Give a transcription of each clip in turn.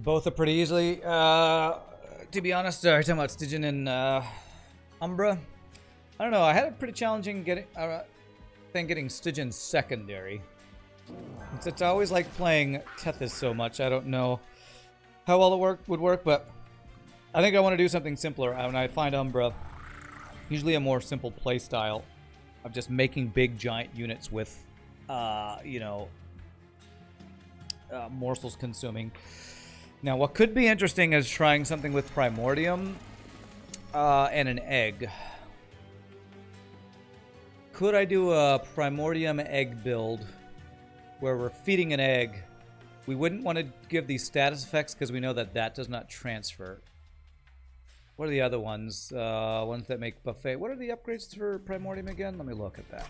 Both are pretty easily. To be honest, are you talking about Stygian and Umbra? I don't know. I had a pretty challenging getting Stygian secondary. Since I always like playing Tethys so much, I don't know how well it would work, but I think I want to do something simpler. When I find Umbra, usually a more simple play style of just making big giant units with, morsels consuming. Now, what could be interesting is trying something with Primordium and an egg. Could I do a Primordium egg build where we're feeding an egg? We wouldn't want to give these status effects because we know that that does not transfer. What are the other ones? Ones that make buffet. What are the upgrades for Primordium again? Let me look at that.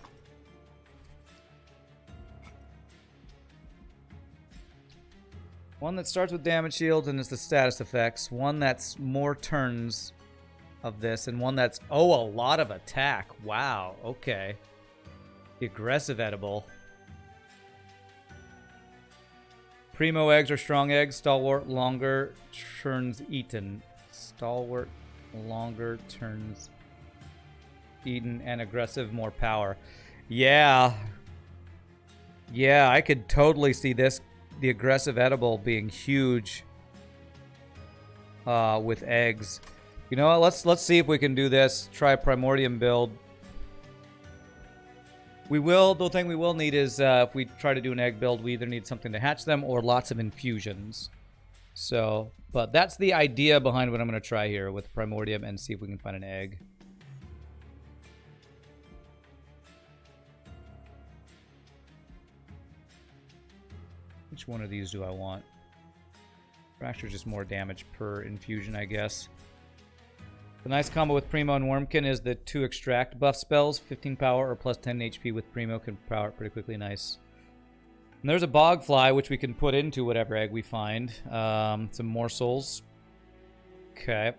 One that starts with damage shields and is the status effects. One that's more turns of this. And one that's, a lot of attack. Wow, okay. The aggressive edible. Primo eggs or strong eggs. Stalwart, longer, turns eaten. Stalwart, longer, turns eaten, and aggressive, more power. Yeah. Yeah, I could totally see this. The aggressive edible being huge with eggs. You know what? Let's see if we can do this. Try a Primordium build. The thing we will need is if we try to do an egg build, we either need something to hatch them or lots of infusions. So, but that's the idea behind what I'm going to try here with Primordium and see if we can find an egg. Which one of these do I want? Fracture just more damage per infusion, I guess. The nice combo with Primo and Wurmkin is the 2 extract buff spells. 15 power or plus 10 HP with Primo can power it pretty quickly. Nice. And there's a Bogfly, which we can put into whatever egg we find. Some morsels. Okay.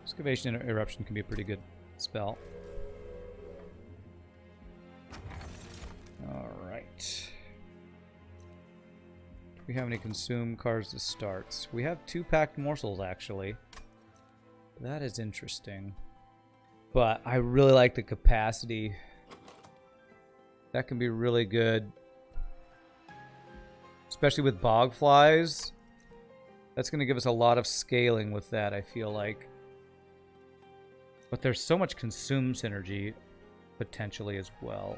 Excavation and Eruption can be a pretty good spell. Alright. Do we have any consume cards to start? We have 2 packed morsels, actually. That is interesting. But I really like the capacity. That can be really good. Especially with Bogflies. That's going to give us a lot of scaling with that, I feel like. But there's so much consume synergy potentially as well.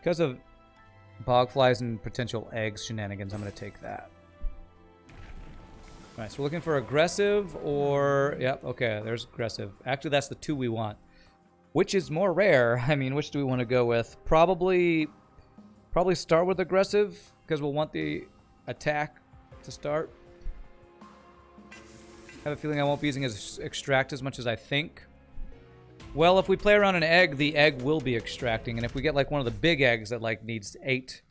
Because of Bogflies and potential eggs shenanigans, I'm going to take that. Alright, so we're looking for aggressive or... Yep, okay, there's aggressive. Actually, that's the 2 we want. Which is more rare? I mean, which do we want to go with? Probably start with aggressive, because we'll want the attack to start. I have a feeling I won't be using his extract as much as I think. Well, if we play around an egg, the egg will be extracting. And if we get like one of the big eggs that like needs 8,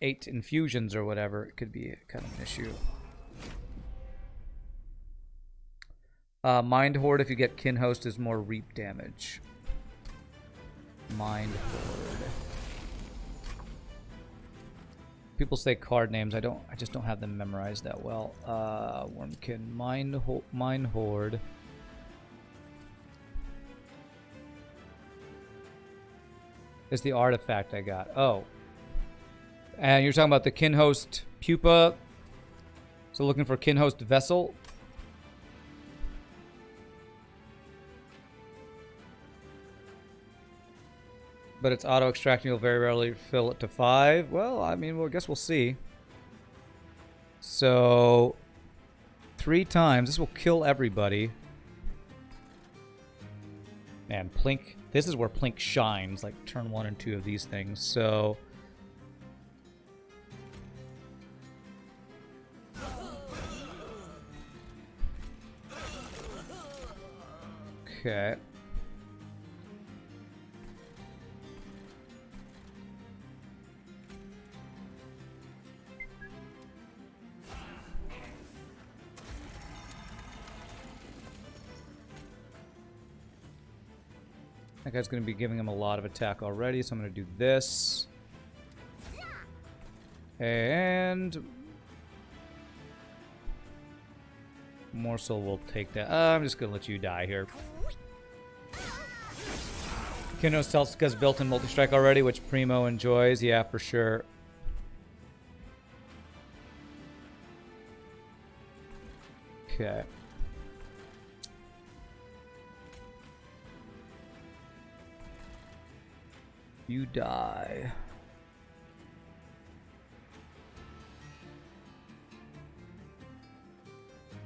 8 infusions or whatever, it could be kind of an issue. Mind Horde, if you get Kin Host, is more reap damage. Mind Horde. People say card names. I just don't have them memorized that well. Wurmkin, Mind Horde. Is the artifact I got. Oh. And you're talking about the Kinhost Pupa. So looking for Kinhost Vessel. But it's auto-extracting. You'll very rarely fill it to 5. Well, I mean, I guess we'll see. So, 3 times. This will kill everybody. Man, Plink. This is where Plink shines. Like, turn 1 and 2 of these things. So... Okay. That guy's going to be giving him a lot of attack already, so I'm going to do this. And Morsel will take that. I'm just going to let you die here. Kino Stealth has built-in multi-strike already, which Primo enjoys. Yeah, for sure. Okay. You die.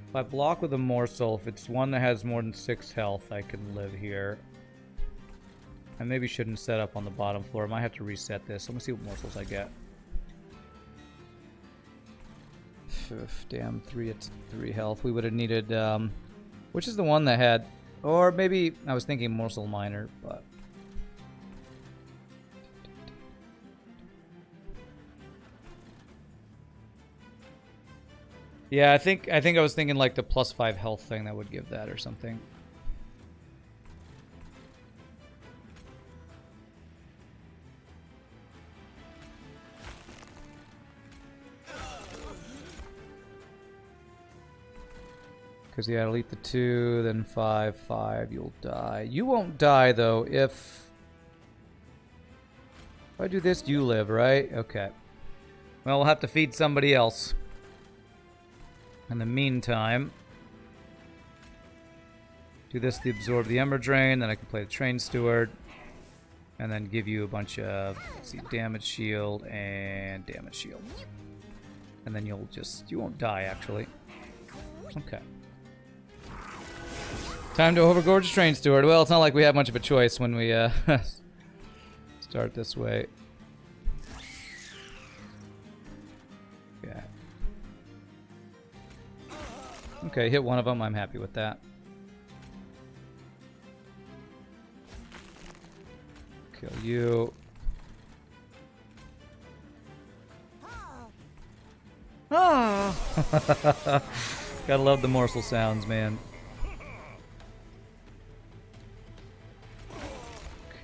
If I block with a Morsel, if it's one that has more than 6 health, I can live here. I maybe shouldn't set up on the bottom floor. I might have to reset this. Let me see what morsels I get. Damn, 3 health. We would have needed, which is the one that had, or maybe I was thinking morsel miner, but. Yeah, I think I was thinking like the +5 health thing that would give that or something. Because, yeah, delete the 2, then 5, 5, you'll die. You won't die, though, if I do this, you live, right? Okay. Well, we'll have to feed somebody else. In the meantime, do this to absorb the Ember Drain, then I can play the Train Steward, and then give you a bunch of, let's see, damage shield and damage shield. And then you won't die, actually. Okay. Time to overgorge Train Steward. Well, it's not like we have much of a choice when we start this way. Yeah. Okay, hit one of them. I'm happy with that. Kill you. Ah! Gotta love the morsel sounds, man.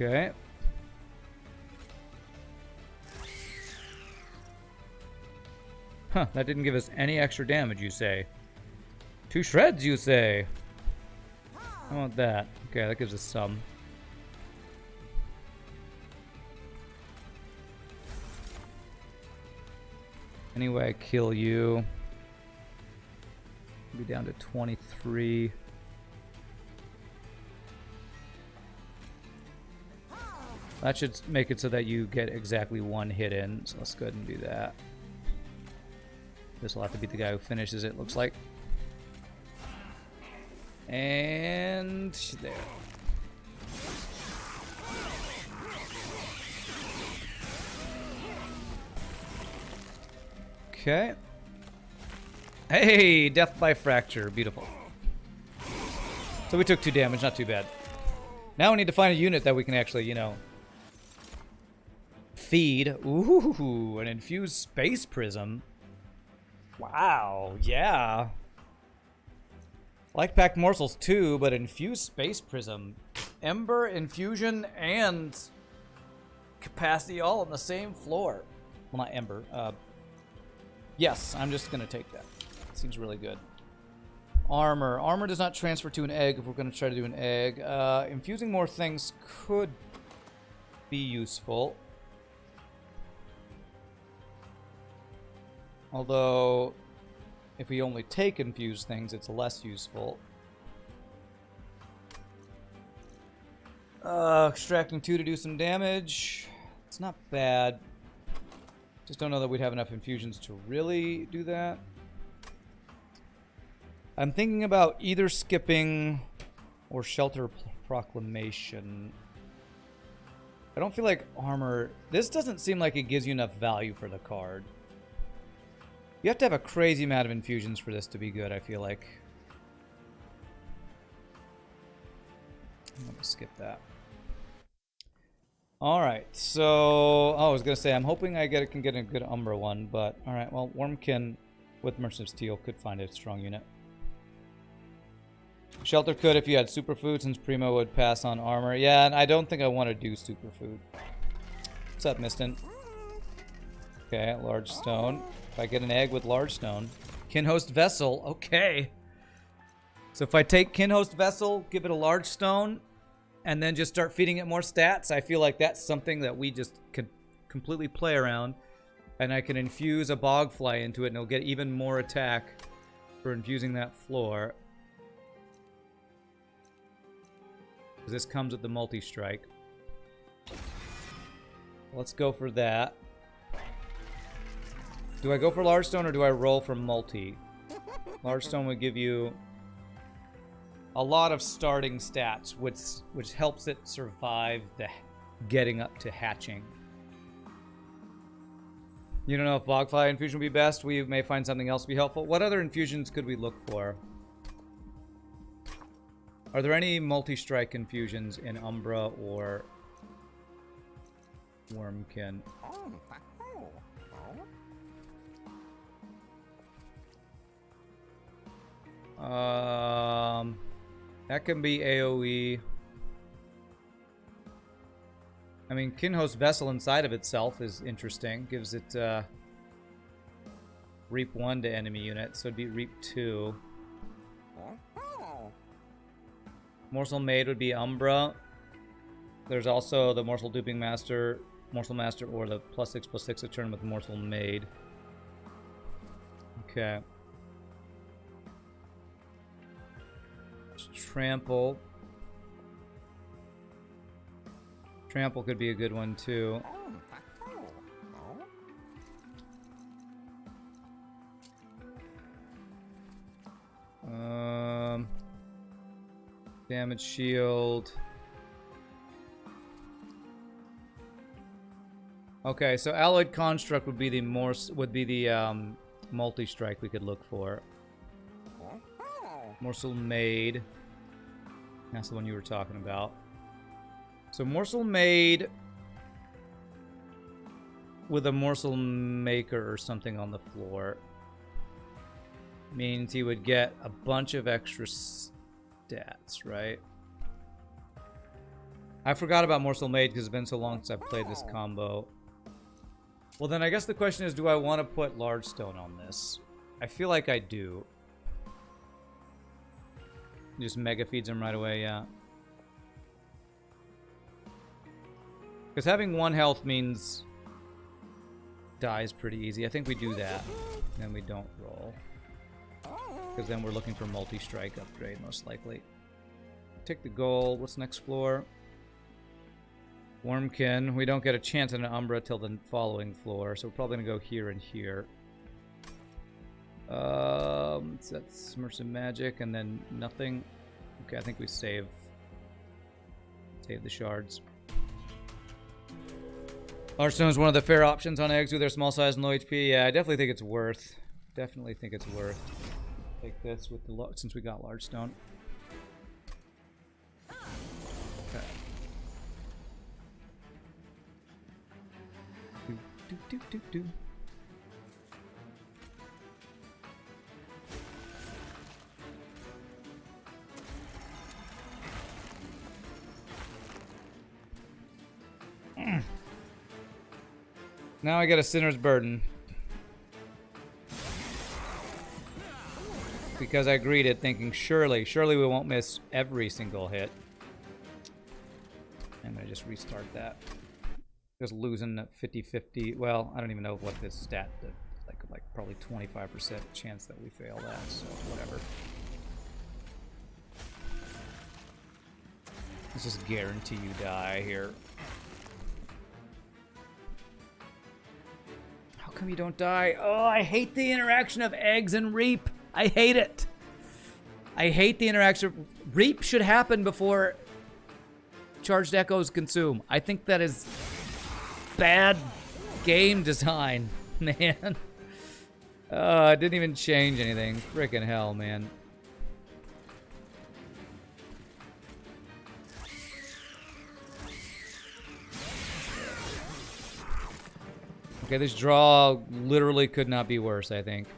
Okay. Huh, that didn't give us any extra damage, you say? 2 shreds, you say? I want that. Okay, that gives us some. Anyway, I kill you. Be down to 23. That should make it so that you get exactly 1 hit in, so let's go ahead and do that. This will have to be the guy who finishes it, looks like. And there. Okay. Hey, death by fracture, beautiful. So we took 2 damage, not too bad. Now we need to find a unit that we can actually, you know, feed. Ooh, an infused space prism. Wow, yeah. Like packed morsels too, but infused space prism. Ember, infusion, and capacity all on the same floor. Well, not ember. Yes, I'm just gonna take that. Seems really good. Armor. Armor does not transfer to an egg if we're gonna try to do an egg. Infusing more things could be useful. Although, if we only take infused things, it's less useful. Extracting 2 to do some damage. It's not bad. Just don't know that we'd have enough infusions to really do that. I'm thinking about either skipping or Shelter Proclamation. I don't feel like armor... This doesn't seem like it gives you enough value for the card. You have to have a crazy amount of infusions for this to be good, I feel like. I'm going to skip that. Alright, so... Oh, I was going to say, I'm hoping I can get a good Umbra one, but... Alright, well, Wurmkin with Merchant of Steel could find a strong unit. Shelter could if you had superfood, since Primo would pass on armor. Yeah, and I don't think I want to do superfood. What's up, Mistin? Okay, large stone. If I get an egg with large stone. Kinhost Vessel, okay. So if I take Kinhost Vessel, give it a large stone, and then just start feeding it more stats, I feel like that's something that we just could completely play around. And I can infuse a Bogfly into it, and it'll get even more attack for infusing that floor. Because this comes with the multi-strike. Let's go for that. Do I go for large stone or do I roll for multi? Large stone would give you a lot of starting stats, which helps it survive the getting up to hatching. You don't know if Bogfly infusion would be best. We may find something else to be helpful. What other infusions could we look for? Are there any multi-strike infusions in Umbra or Wurmkin? That can be AoE. I mean, Kinhost Vessel inside of itself is interesting. Gives it Reap 1 to enemy units, so it'd be Reap 2. Morsel Maid would be Umbra. There's also the Morsel Duping Master, Morsel Master, or the +6/+6 a turn with Morsel Maid. Okay. Trample. Trample could be a good one too. Damage shield. Okay, so alloyed construct would be the multi-strike we could look for. Morsel Maid. That's the one you were talking about. So Morsel Maid with a Morsel Maker or something on the floor means he would get a bunch of extra stats, right? I forgot about Morsel Maid because it's been so long since I've played this combo. Well, then I guess the question is, do I want to put Large Stone on this? I feel like I do. Just mega feeds him right away, yeah. Because having 1 health means dies pretty easy. I think we do that. Then we don't roll. Because then we're looking for multi-strike upgrade, most likely. Take the gold. What's next floor? Wurmkin. We don't get a chance at an Umbra till the following floor, so we're probably going to go here and here. That's Submersive Magic, and then nothing. Okay, I think we save the shards. Large Stone is one of the fair options on eggs with their small size and low HP. Yeah, I definitely think it's worth. Definitely think it's worth. Take this with the since we got Large Stone. Okay. Do. Now I get a Sinner's Burden. Because I greeted thinking, surely we won't miss every single hit. I'm going to just restart that. Just losing at 50-50. Well, I don't even know what this stat did. Like probably 25% chance that we fail that, so whatever. Let's just guarantee you die here. How come you don't die? Oh, I hate the interaction of eggs and Reap. I hate it. I hate the interaction. Reap should happen before Charged Echoes consume. I think that is bad game design, man. It didn't even change anything. Frickin' hell, man. Okay, this draw literally could not be worse, I think.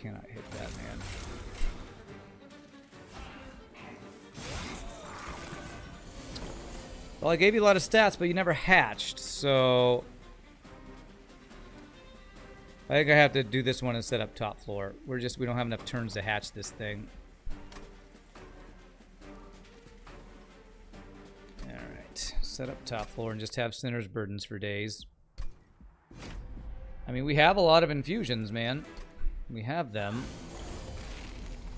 cannot hit that, man. Well, I gave you a lot of stats, but you never hatched, so... I think I have to do this one and set up top floor. We don't have enough turns to hatch this thing. Alright, set up top floor and just have Sinner's Burdens for days. I mean, we have a lot of infusions, man. We have them.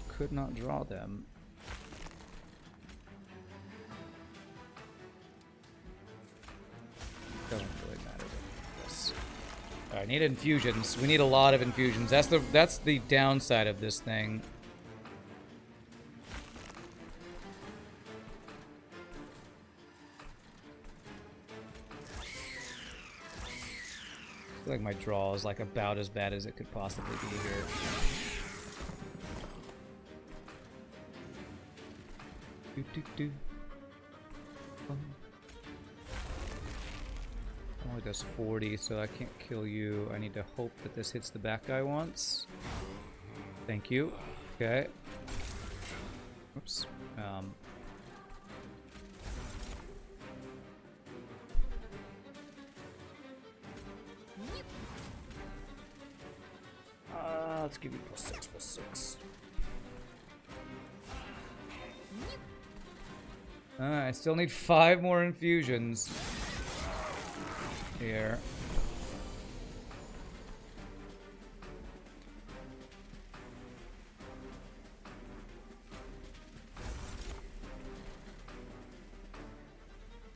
Could not draw them. Doesn't really matter. I need infusions. We need a lot of infusions. That's the downside of this thing. I feel like my draw is like about as bad as it could possibly be here. Only does 40, so I can't kill you. I need to hope that this hits the back guy once. Thank you. Okay. Oops. Let's give you +6/+6. I still need 5 more infusions. Here.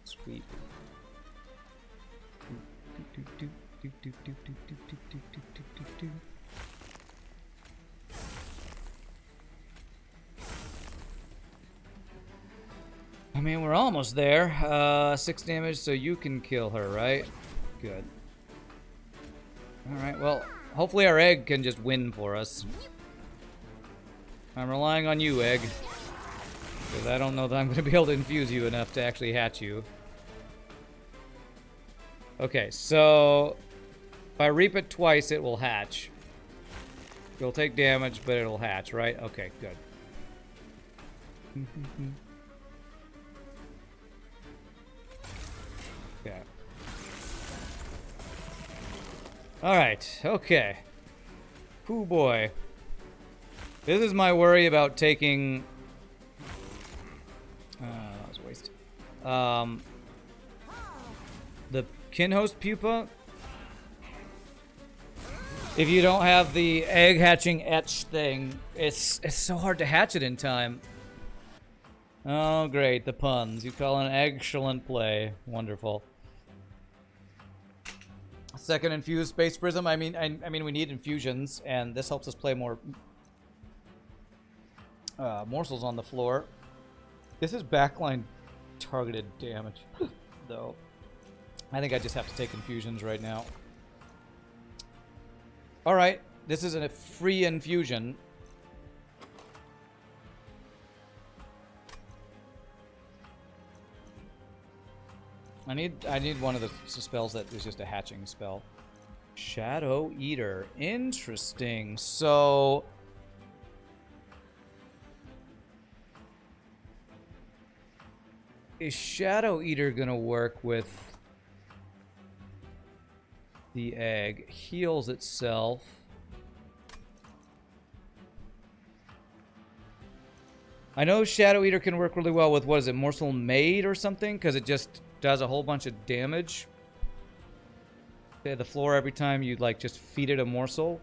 Sweep. I mean, we're almost there. 6 damage, so you can kill her, right? Good. Alright, well, hopefully our egg can just win for us. I'm relying on you, egg. Because I don't know that I'm going to be able to infuse you enough to actually hatch you. Okay, so... if I reap it twice, it will hatch. It'll take damage, but it'll hatch, right? Okay, good. Okay. Alright, okay. Hoo boy. This is my worry about taking... that was a waste. The Kinhost Pupa. If you don't have the egg hatching etch thing, it's so hard to hatch it in time. Oh, great, the puns. You call an excellent play. Wonderful. Second infused Space Prism. I mean, we need infusions, and this helps us play more morsels on the floor. This is backline targeted damage, though. I think I just have to take infusions right now. All right, this is a free infusion. I need one of the spells that is just a hatching spell. Shadow Eater. Interesting. So is Shadow Eater gonna work with the egg? Heals itself. I know Shadow Eater can work really well with, what is it, Morsel Maid or something? Because it just does a whole bunch of damage to the floor every time you like just feed it a morsel.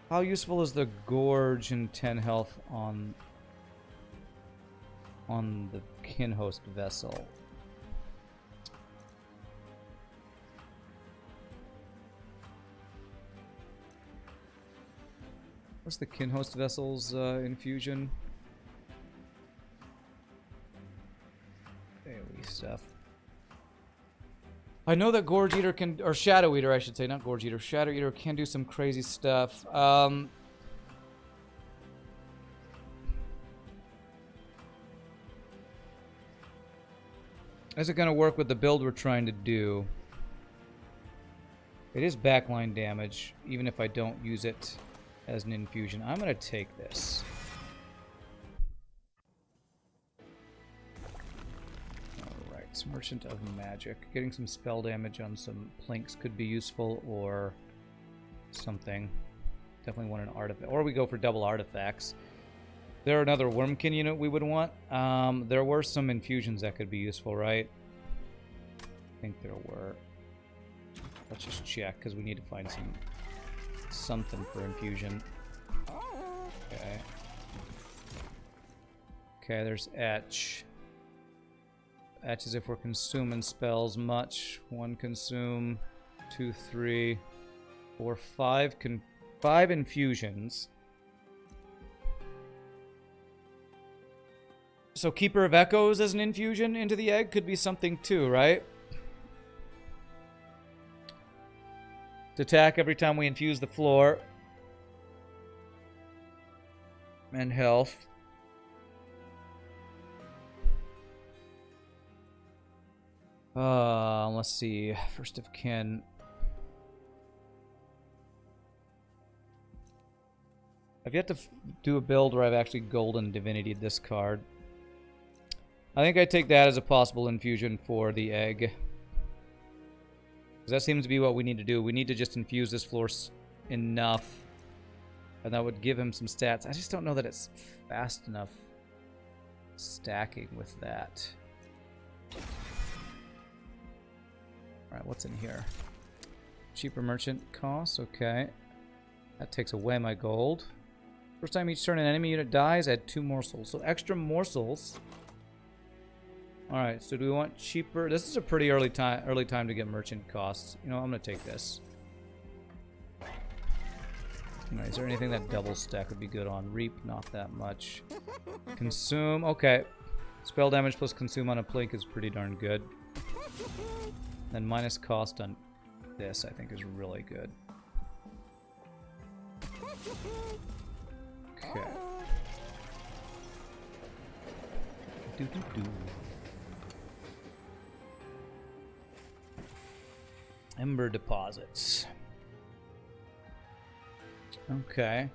How useful is the Gorge and 10 health on the Kinhost vessel? What's the Kinhost vessel's infusion? AoE stuff. I know that Gorge Eater can, or Shadow Eater, I should say, not Gorge Eater. Shadow Eater can do some crazy stuff. Is it going to work with the build we're trying to do? It is backline damage, even if I don't use it as an infusion. I'm going to take this. Alright, Merchant of Magic. Getting some spell damage on some plinks could be useful, or something. Definitely want an artifact. Or we go for double artifacts. There another Wurmkin unit we would want. There were some infusions that could be useful, right? I think there were. Let's just check, because we need to find something for infusion. Okay. Okay, there's Etch. Etch is if we're consuming spells much. 1 consume, 2, 3, 4, 5. 5 infusions. So Keeper of Echoes as an infusion into the egg could be something too, right? To attack every time we infuse the floor. And health. Let's see. First of kin. I've yet to do a build where I've actually golden divinity this card. I think I take that as a possible infusion for the egg. Because that seems to be what we need to do. We need to just infuse this floor enough. And that would give him some stats. I just don't know that it's fast enough stacking with that. Alright, what's in here? Cheaper merchant cost, okay. That takes away my gold. First time each turn an enemy unit dies, add 2 morsels. So extra morsels. Alright, so do we want cheaper? This is a pretty early time to get merchant costs. You know, I'm gonna take this. Alright, is there anything that double stack would be good on? Reap, not that much. Consume, okay. Spell damage plus consume on a plink is pretty darn good. Then minus cost on this, I think, is really good. Okay. Ember deposits. Okay.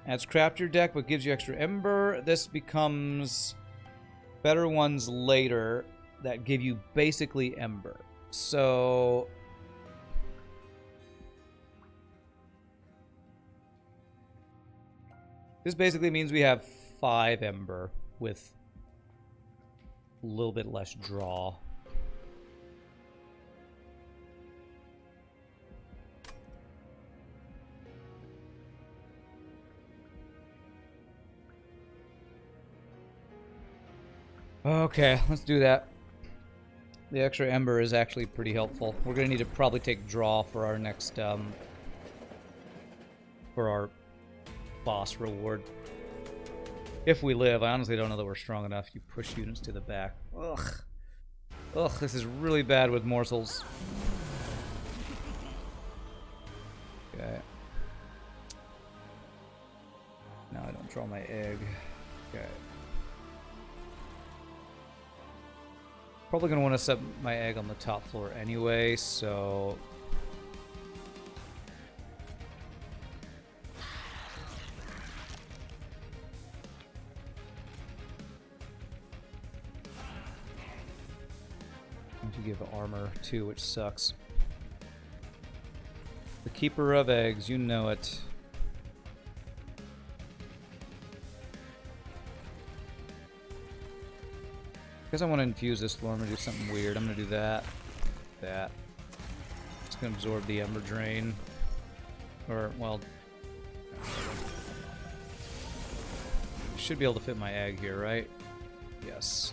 Adds crap to your deck, but gives you extra ember. This becomes better ones later that give you basically ember. So this basically means we have 5 ember with a little bit less draw. Okay, let's do that. The extra ember is actually pretty helpful. We're gonna need to probably take draw for our next for our boss reward. If we live, I honestly don't know that we're strong enough. You push units to the back. Ugh. Ugh, this is really bad with morsels. Okay. Now I don't draw my egg. Okay. Probably going to want to set my egg on the top floor anyway, so... to give armor too, which sucks. The Keeper of Eggs, you know it. Because I want to infuse this floor, I'm going to do something weird. I'm going to do that. That. It's going to absorb the Ember Drain. Or, well... should be able to fit my egg here, right? Yes.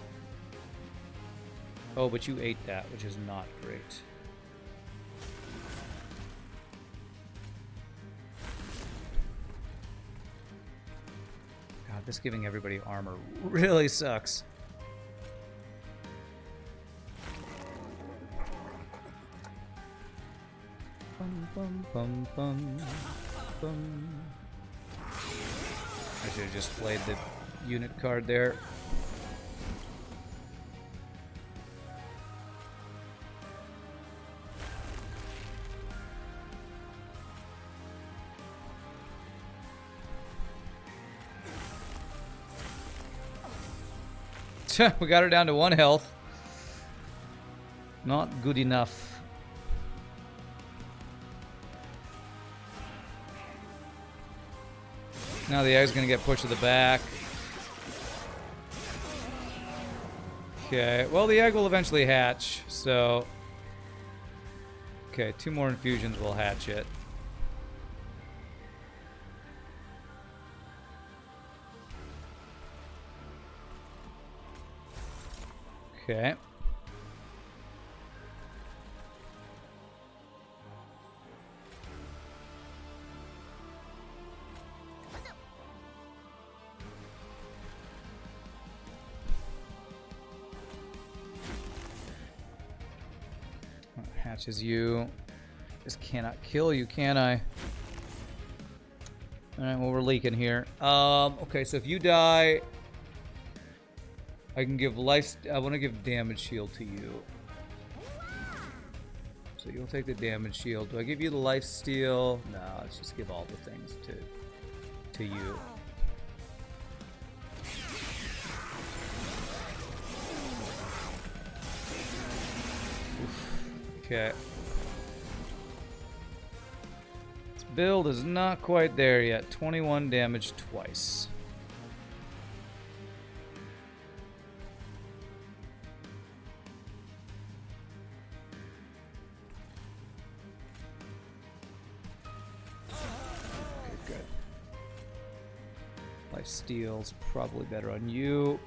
Oh, but you ate that, which is not great. God, this giving everybody armor really sucks. Bum, bum, bum, bum. I should have just played the unit card there. We got her down to 1 health. Not good enough. Now the egg's gonna get pushed to the back. Okay, well the egg will eventually hatch, so... Okay, 2 more infusions will hatch it. Okay. Hatches you. Just cannot kill you, can I? Alright, well we're leaking here. Okay, so if you die, I can give life. I want to give damage shield to you. So you'll take the damage shield. Do I give you the life steal? No, let's just give all the things to you. Okay. This build is not quite there yet. 21 damage twice. Okay, good. Life steal's probably better on you.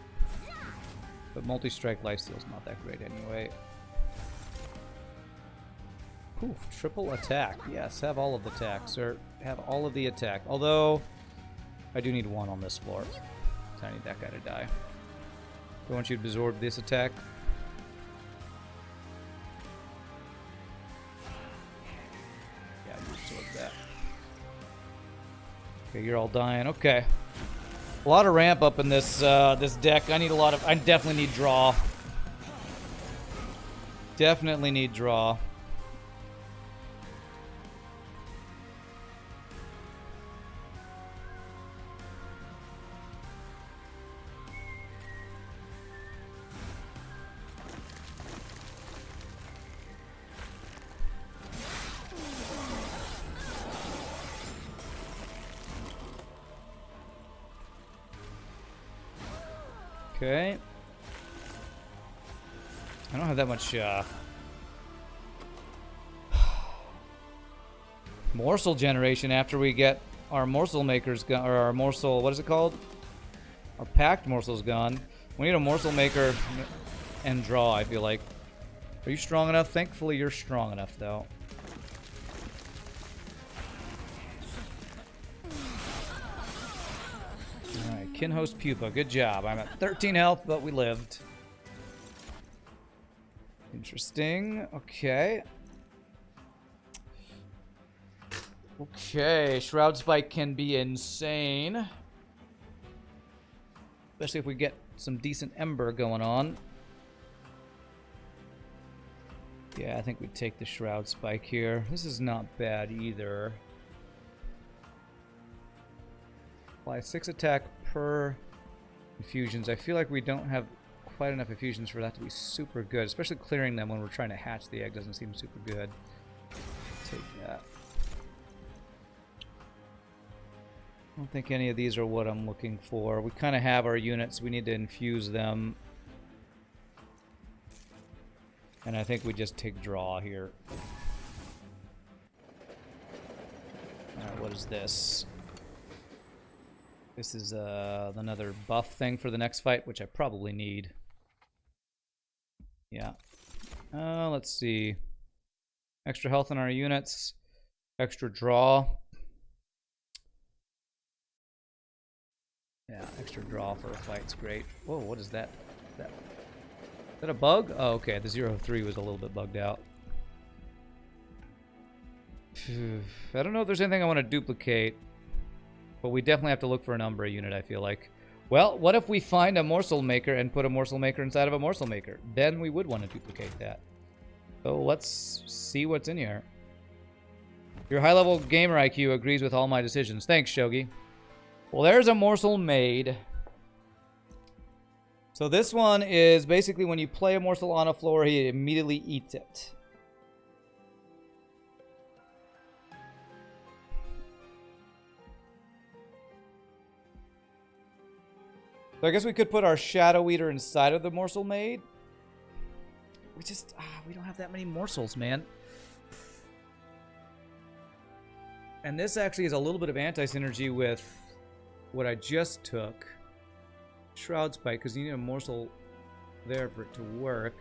But multi-strike life steal's not that great anyway. Ooh, triple attack. Yes, have all of the attacks, or have all of the attack. Although, I do need 1 on this floor. So I need that guy to die. Do I want you to absorb this attack? Yeah, you absorb that. Okay, you're all dying. Okay. A lot of ramp up in this this deck. I definitely need draw. Definitely need draw. Okay. I don't have that much morsel generation after we get our morsel makers gone, or our morsel, what is it called? Our packed morsels gone. We need a morsel maker and draw, I feel like. Are you strong enough? Thankfully you're strong enough though. Kinhost Pupa, good job. I'm at 13 health, but we lived. Interesting. Okay. Okay, Shroud Spike can be insane. Especially if we get some decent Ember going on. Yeah, I think we'd take the Shroud Spike here. This is not bad either. Apply 6 attack per infusions. I feel like we don't have quite enough infusions for that to be super good, especially clearing them when we're trying to hatch the egg doesn't seem super good. Take that. I don't think any of these are what I'm looking for. We kind of have our units. We need to infuse them. And I think we just take draw here. Alright, what is this? This is another buff thing for the next fight, which I probably need. Yeah. Let's see. Extra health in our units. Extra draw. Yeah, extra draw for a fight's great. Whoa, what is that? Is that a bug? Oh, okay. The 0-3 was a little bit bugged out. I don't know if there's anything I want to duplicate. But we definitely have to look for an Umbra unit, I feel like. Well, what if we find a morsel maker and put a morsel maker inside of a morsel maker? Then we would want to duplicate that. So let's see what's in here. Your high-level gamer IQ agrees with all my decisions. Thanks, Shogi. Well, there's a morsel made. So this one is basically when you play a morsel on a floor, he immediately eats it. So I guess we could put our Shadow Eater inside of the Morsel Maid. We don't have that many morsels, man. And this actually is a little bit of anti-synergy with what I just took. Shroud Spike, because you need a morsel there for it to work.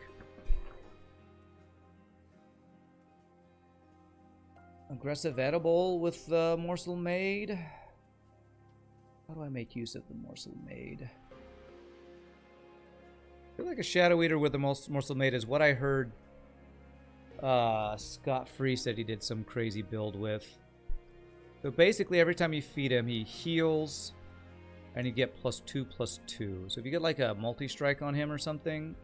Aggressive Edible with the Morsel Maid. How do I make use of the Morsel Maid? I feel like a Shadow Eater with the Morsel Maid is what I heard Scott Free said he did some crazy build with. So basically every time you feed him, he heals and you get +2/+2. So if you get like a multi-strike on him or something.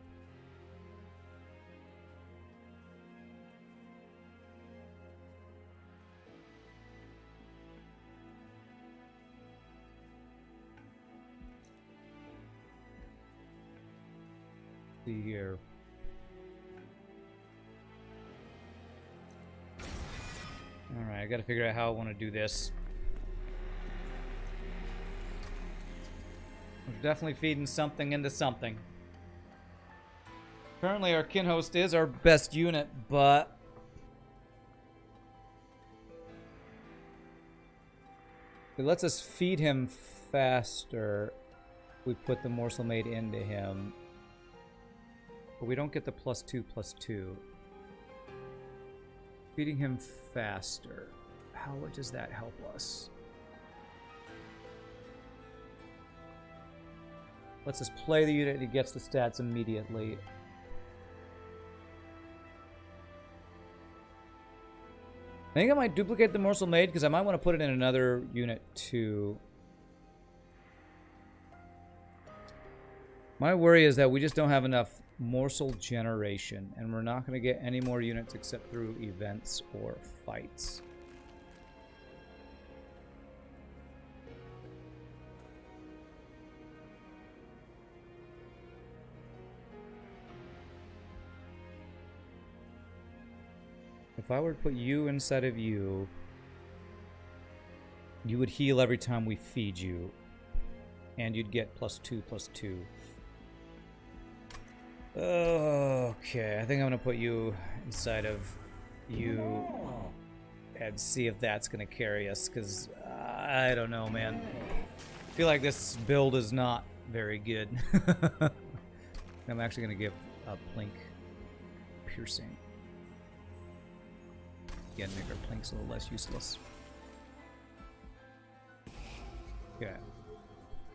See here. Alright, I gotta figure out how I want to do this. We're definitely feeding something into something. Currently our kin host is our best unit, but it lets us feed him faster. We put the Morsel Maid into him. But we don't get the +2/+2. Feeding him faster. How does that help us? Lets us play the unit and he gets the stats immediately. I think I might duplicate the Morsel Maid because I might want to put it in another unit too. My worry is that we just don't have enough morsel generation, and we're not going to get any more units except through events or fights. If I were to put you inside of you, you would heal every time we feed you, and you'd get +2/+2. Okay, I think I'm gonna put you inside of you and see if that's gonna carry us, because I don't know, man. I feel like this build is not very good. I'm actually gonna give a Plink piercing. Again, make our Plinks a little less useless. Okay.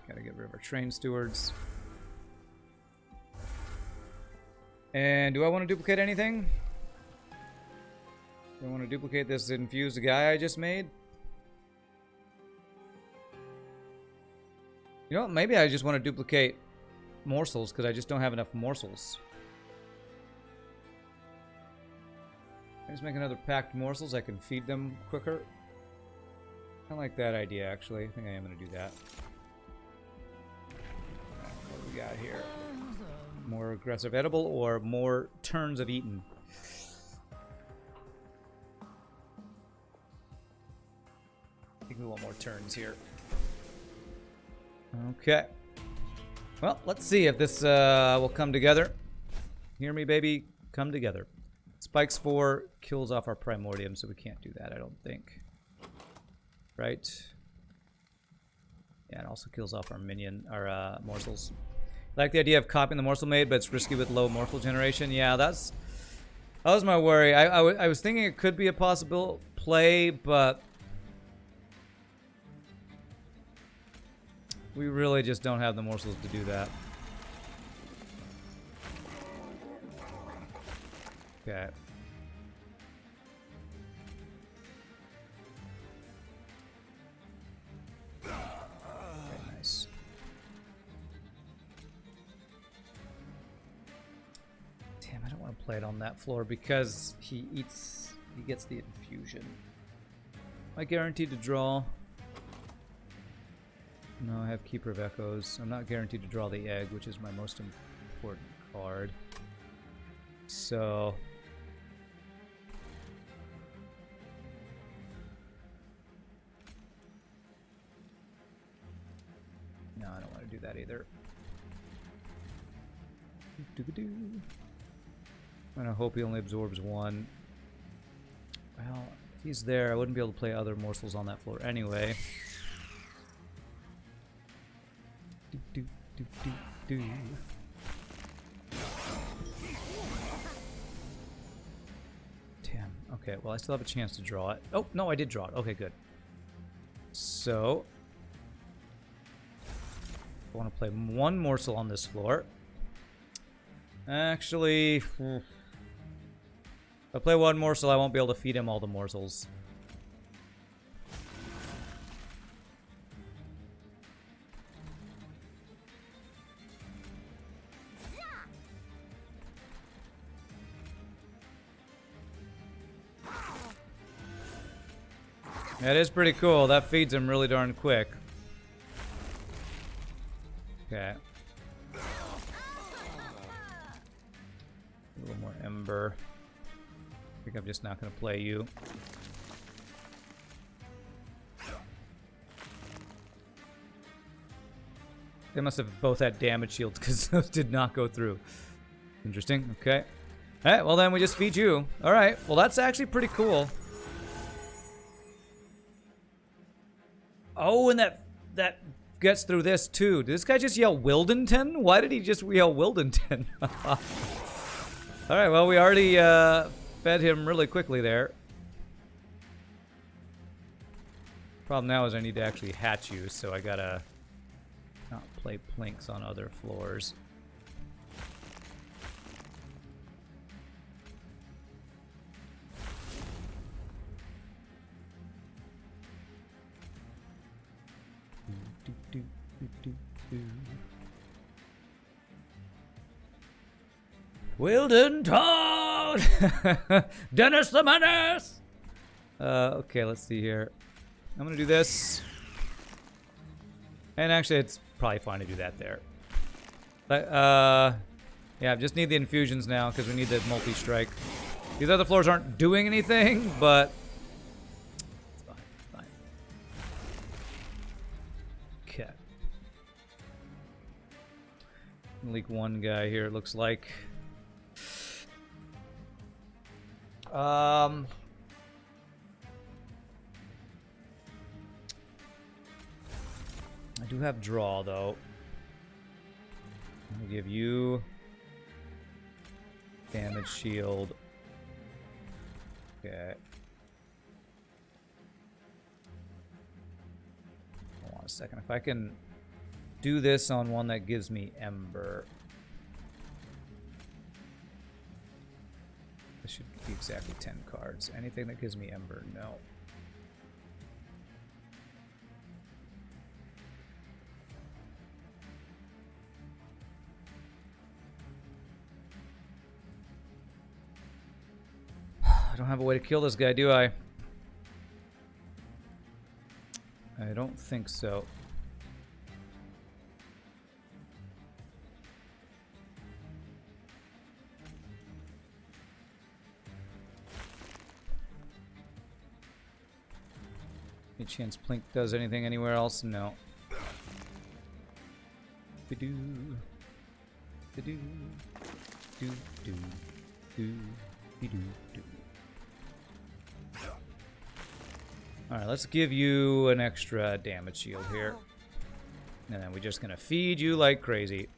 Gotta get rid of our train stewards. And do I want to duplicate anything? Do I want to duplicate this infused guy I just made? You know what? Maybe I just want to duplicate morsels because I just don't have enough morsels. I just make another packed morsels. I can feed them quicker. I like that idea, actually. I think I am going to do that. What do we got here? More aggressive edible or more turns of eaten? I think we want more turns here. Okay. Well, let's see if this will come together. Hear me, baby? Come together. Spikes 4 kills off our Primordium, so we can't do that, I don't think. Right? Yeah, it also kills off our minion, our morsels. I like the idea of copying the Morsel Maid, but it's risky with low morsel generation. Yeah, that was my worry. I was thinking it could be a possible play, but we really just don't have the morsels to do that. Okay. Very nice. Damn, I don't want to play it on that floor because he gets the infusion. Am I guaranteed to draw? No, I have Keeper of Echoes. I'm not guaranteed to draw the egg, which is my most important card. So... no, I don't want to do that either. And I hope he only absorbs one. Well, if he's there, I wouldn't be able to play other morsels on that floor anyway. Damn. Okay, well, I still have a chance to draw it. Oh, no, I did draw it. Okay, good. So, I want to play one morsel on this floor. Actually, if I play one morsel, I won't be able to feed him all the morsels. That is pretty cool. That feeds him really darn quick. Okay. A little more Ember. I think I'm just not going to play you. They must have both had damage shields because those did not go through. Interesting. Okay. Alright, well then we just feed you. Alright, well that's actually pretty cool. Oh, and that gets through this too. Did this guy just yell Wildenton? Why did he just yell Wildenton? Alright, well we already fed him really quickly there. Problem now is I need to actually hatch you, so I gotta not play plinks on other floors. Wilden Toad! Dennis the Menace! Okay, let's see here. I'm gonna do this. And actually, it's probably fine to do that there. But, yeah, just need the infusions now, because we need the multi-strike. These other floors aren't doing anything, but... it's fine, fine. Okay. Leak one guy here, it looks like. I do have draw, though. I'm gonna give you damage shield. Okay. Hold on a second. If I can do this on one that gives me Ember. This should be exactly 10 cards. Anything that gives me Ember, no. I don't have a way to kill this guy, do I? I don't think so. Any chance Plink does anything anywhere else? No. Ba-doo. Ba-doo. Do-do. Do-be-doo-doo. Alright, let's give you an extra damage shield here. And then we're just gonna feed you like crazy.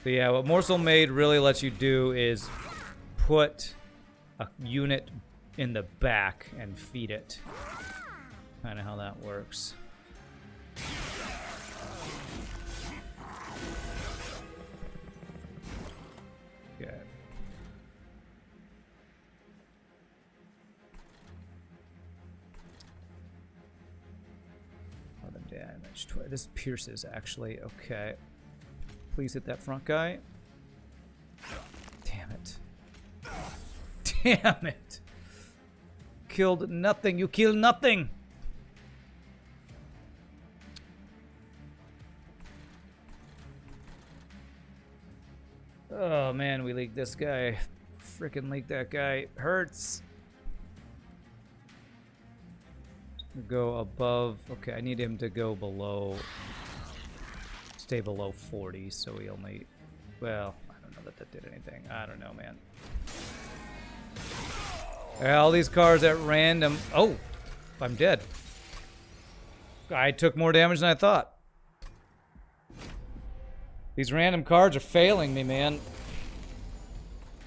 But yeah, what Morsel Maid really lets you do is put a unit in the back and feed it. Kinda how that works. Okay. Damage. This pierces, actually. Okay. Please hit that front guy. Damn it. Damn it. Killed nothing. You killed nothing. Oh man, we leaked this guy. Frickin' leaked that guy. Hurts. Go above. Okay, I need him to go below. Stay below 40, so he only. Well, I don't know that that did anything. I don't know, man. All these cards at random. Oh, I'm dead. I took more damage than I thought. These random cards are failing me, man.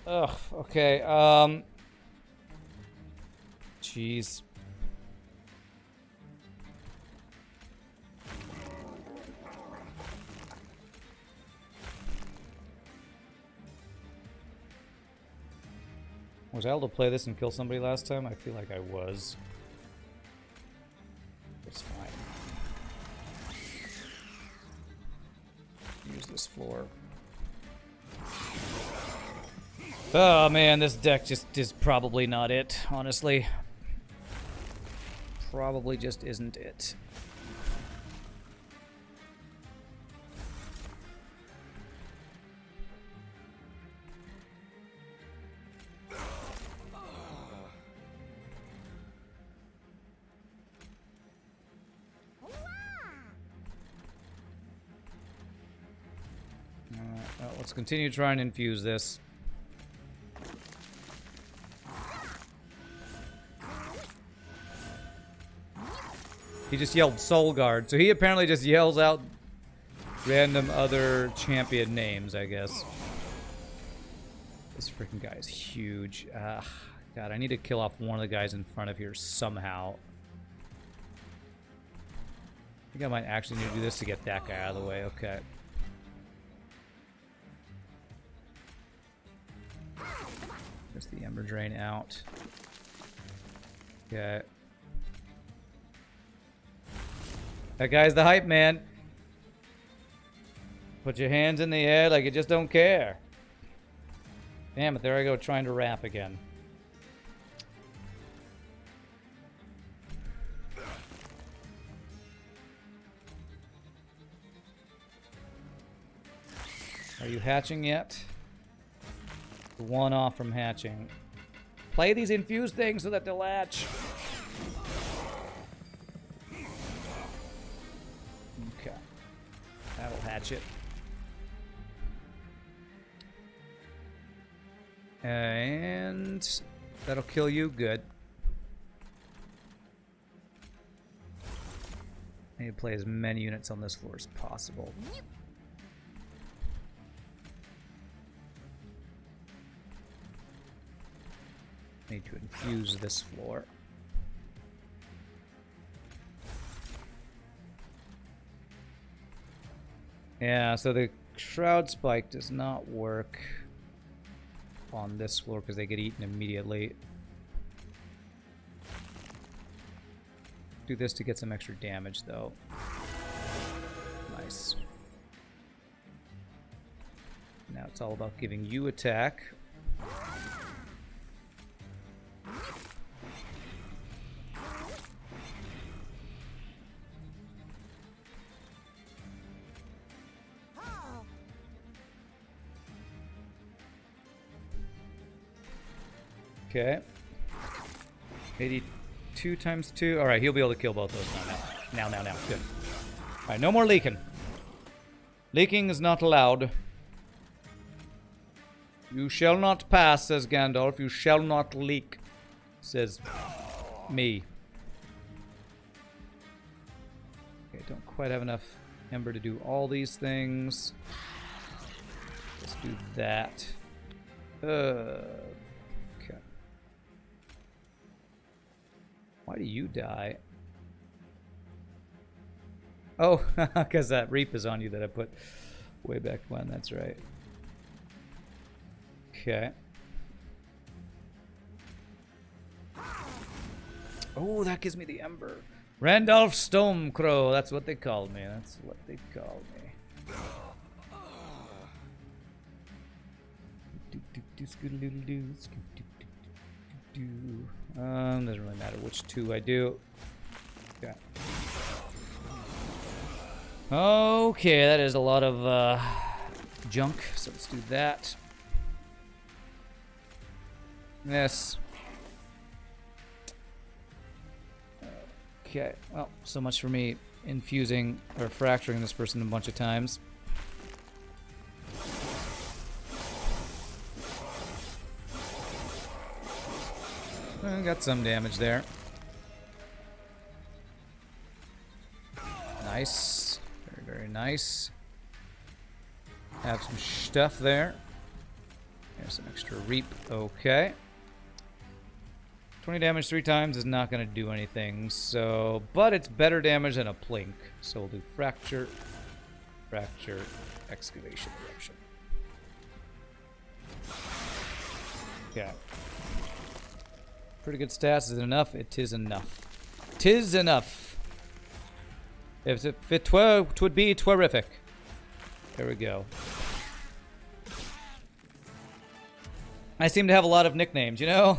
Ugh, okay, jeez. Was I able to play this and kill somebody last time? I feel like I was. It's fine. Use this floor. Oh man, this deck just is probably not it, honestly. Probably just isn't it. Well, let's continue trying to infuse this. He just yelled Soul Guard, so he apparently just yells out random other champion names, I guess. This freaking guy is huge. God, I need to kill off one of the guys in front of here somehow. I think I might actually need to do this to get that guy out of the way. Okay. There's the Ember Drain out. Okay. That guy's the hype man. Put your hands in the air like you just don't care. Damn it, there I go trying to rap again. Are you hatching yet? One off from hatching. Play these infused things so that they'll hatch. Okay. That'll hatch it. And that'll kill you. Good. I need to play as many units on this floor as possible. Need to infuse this floor. Yeah, so the Shroud Spike does not work on this floor because they get eaten immediately. Do this to get some extra damage though. Nice. Now it's all about giving you attack. Okay. 82 times 2. Alright, he'll be able to kill both those now. Now. Good. Alright, no more leaking. Leaking is not allowed. You shall not pass, says Gandalf. You shall not leak, says me. Okay, don't quite have enough Ember to do all these things. Let's do that. Okay. Why do you die? Oh, because that Reap is on you that I put way back when. That's right. Okay. Oh, that gives me the Ember. Randolph Stonecrow. That's what they called me. That's what they called me. Doesn't really matter which two I do. Okay. Okay, that is a lot of junk. So let's do that. Yes. Okay, well, so much for me infusing or fracturing this person a bunch of times. Got some damage there. Nice. Very, very nice. Have some stuff there. There's some extra reap. Okay. 20 damage 3 times is not going to do anything. So, but it's better damage than a plink. So we'll do fracture, fracture, excavation, eruption. Okay. Pretty good stats. Is it enough? It is enough. 'Tis enough. If it twould be terrific. There we go. I seem to have a lot of nicknames, you know?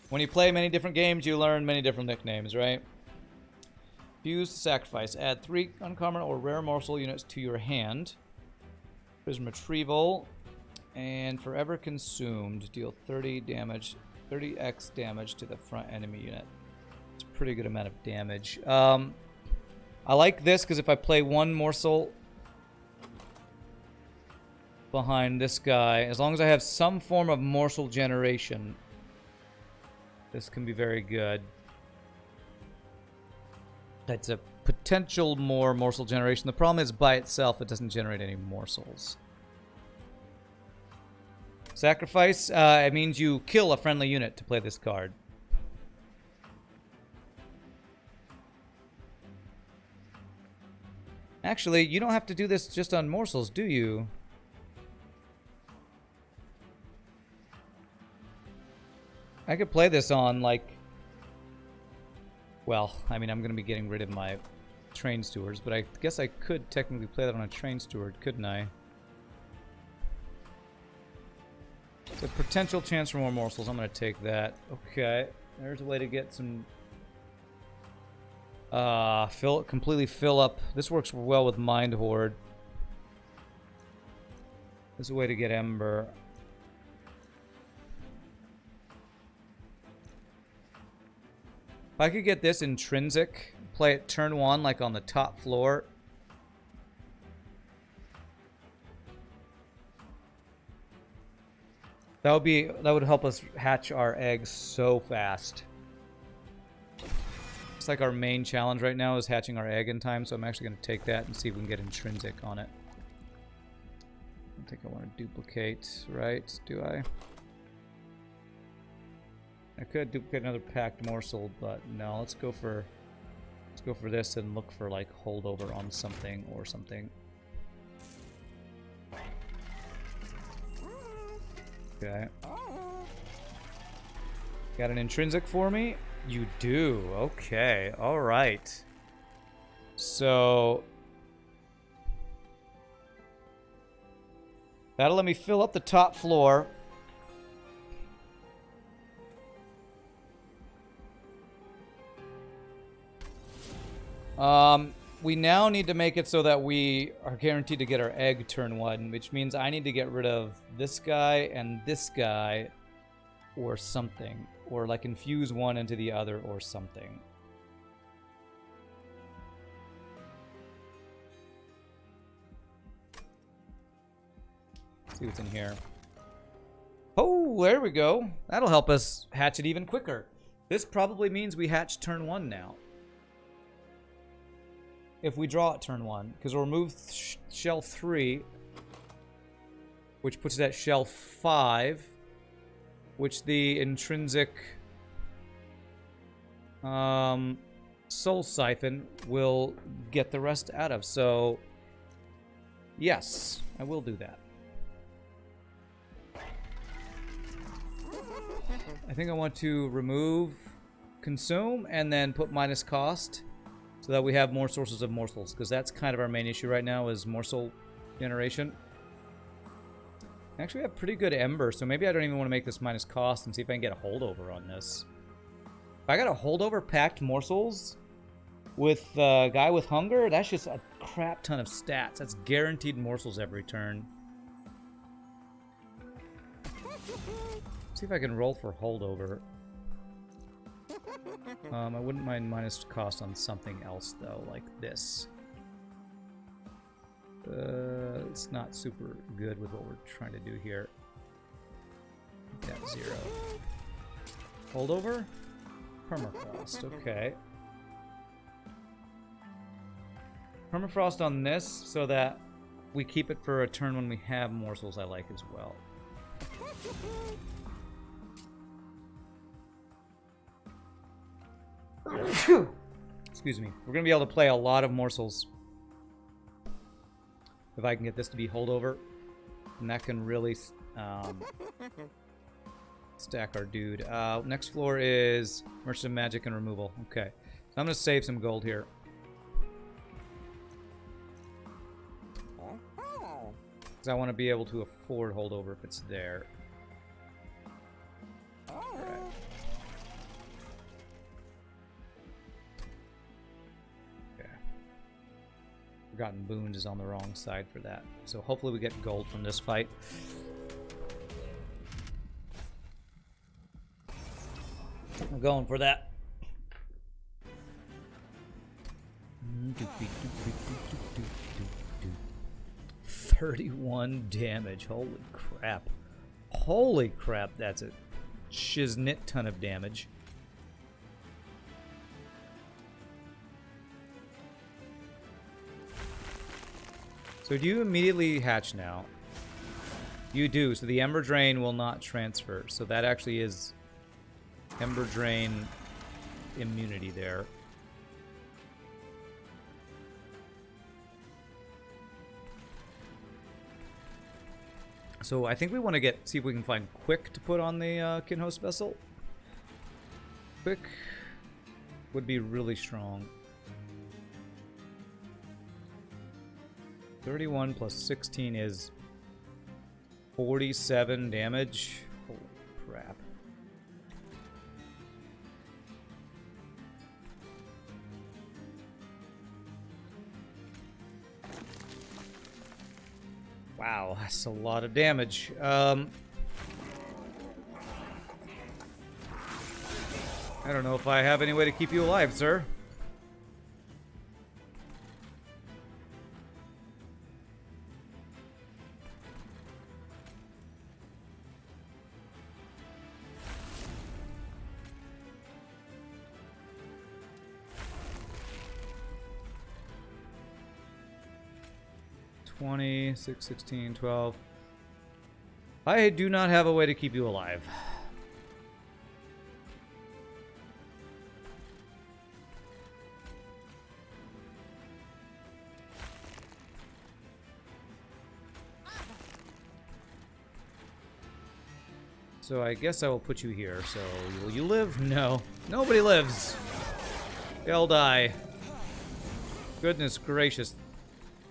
When you play many different games, you learn many different nicknames, right? Fuse sacrifice. Add 3 uncommon or rare morsel units to your hand. Prism retrieval. And forever consumed. Deal 30 damage. 30x damage to the front enemy unit. It's a pretty good amount of damage. I like this because if I play one morsel behind this guy, as long as I have some form of morsel generation, this can be very good. That's a potential more morsel generation. The problem is by itself it doesn't generate any morsels. Sacrifice, it means you kill a friendly unit to play this card. Actually, you don't have to do this just on morsels, do you? I could play this on, like... Well, I mean, I'm going to be getting rid of my train stewards, but I guess I could technically play that on a train steward, couldn't I? It's a potential chance for more morsels. I'm going to take that. Okay. There's a way to get some... completely fill up. This works well with Mind Horde. There's a way to get Ember. If I could get this intrinsic, play it turn 1 like on the top floor. That would help us hatch our eggs so fast. It's like our main challenge right now is hatching our egg in time, so I'm actually going to take that and see if we can get intrinsic on it. I don't think I want to duplicate, right? Do I? I could duplicate another packed morsel, but no, let's go for this and look for like holdover on something or something. Okay. Got an intrinsic for me? You do. Okay. All right. So that'll let me fill up the top floor. We now need to make it so that we are guaranteed to get our egg turn 1, which means I need to get rid of this guy and this guy or something. Or like infuse one into the other or something. Let's see what's in here. Oh, there we go. That'll help us hatch it even quicker. This probably means we hatch turn 1 now. If we draw it turn 1, because we'll remove shell 3, which puts it at shell 5, which the intrinsic soul siphon will get the rest out of. So, yes, I will do that. I think I want to remove consume and then put minus cost, so that we have more sources of morsels, because that's kind of our main issue right now is morsel generation. Actually, we have pretty good Ember, so maybe I don't even want to make this minus cost and see if I can get a holdover on this. If I got a holdover packed morsels with a guy with hunger, that's just a crap ton of stats. That's guaranteed morsels every turn. See if I can roll for holdover. I wouldn't mind minus cost on something else though, like this. It's not super good with what we're trying to do here. Got 0. Holdover? Permafrost, okay. Permafrost on this so that we keep it for a turn when we have morsels I like as well. Excuse me. We're going to be able to play a lot of morsels if I can get this to be holdover. And that can really stack our dude. Next floor is Merchant of Magic and Removal. Okay. So I'm going to save some gold here. Because I want to be able to afford holdover if it's there. Alright. Okay. Forgotten Boons is on the wrong side for that. So hopefully we get gold from this fight. I'm going for that. 31 damage. Holy crap. Holy crap, that's a shiznit ton of damage. So do you immediately hatch now? You do, so the Ember Drain will not transfer. So that actually is Ember Drain immunity there. So I think we want to see if we can find Quick to put on the Kinhost vessel. Quick would be really strong. 31 plus 16 is 47 damage. Holy crap. Wow, that's a lot of damage. I don't know if I have any way to keep you alive, sir. $20, $6, $16, $12. I do not have a way to keep you alive. So I guess I will put you here. So will you live? No. Nobody lives. They all die. Goodness gracious.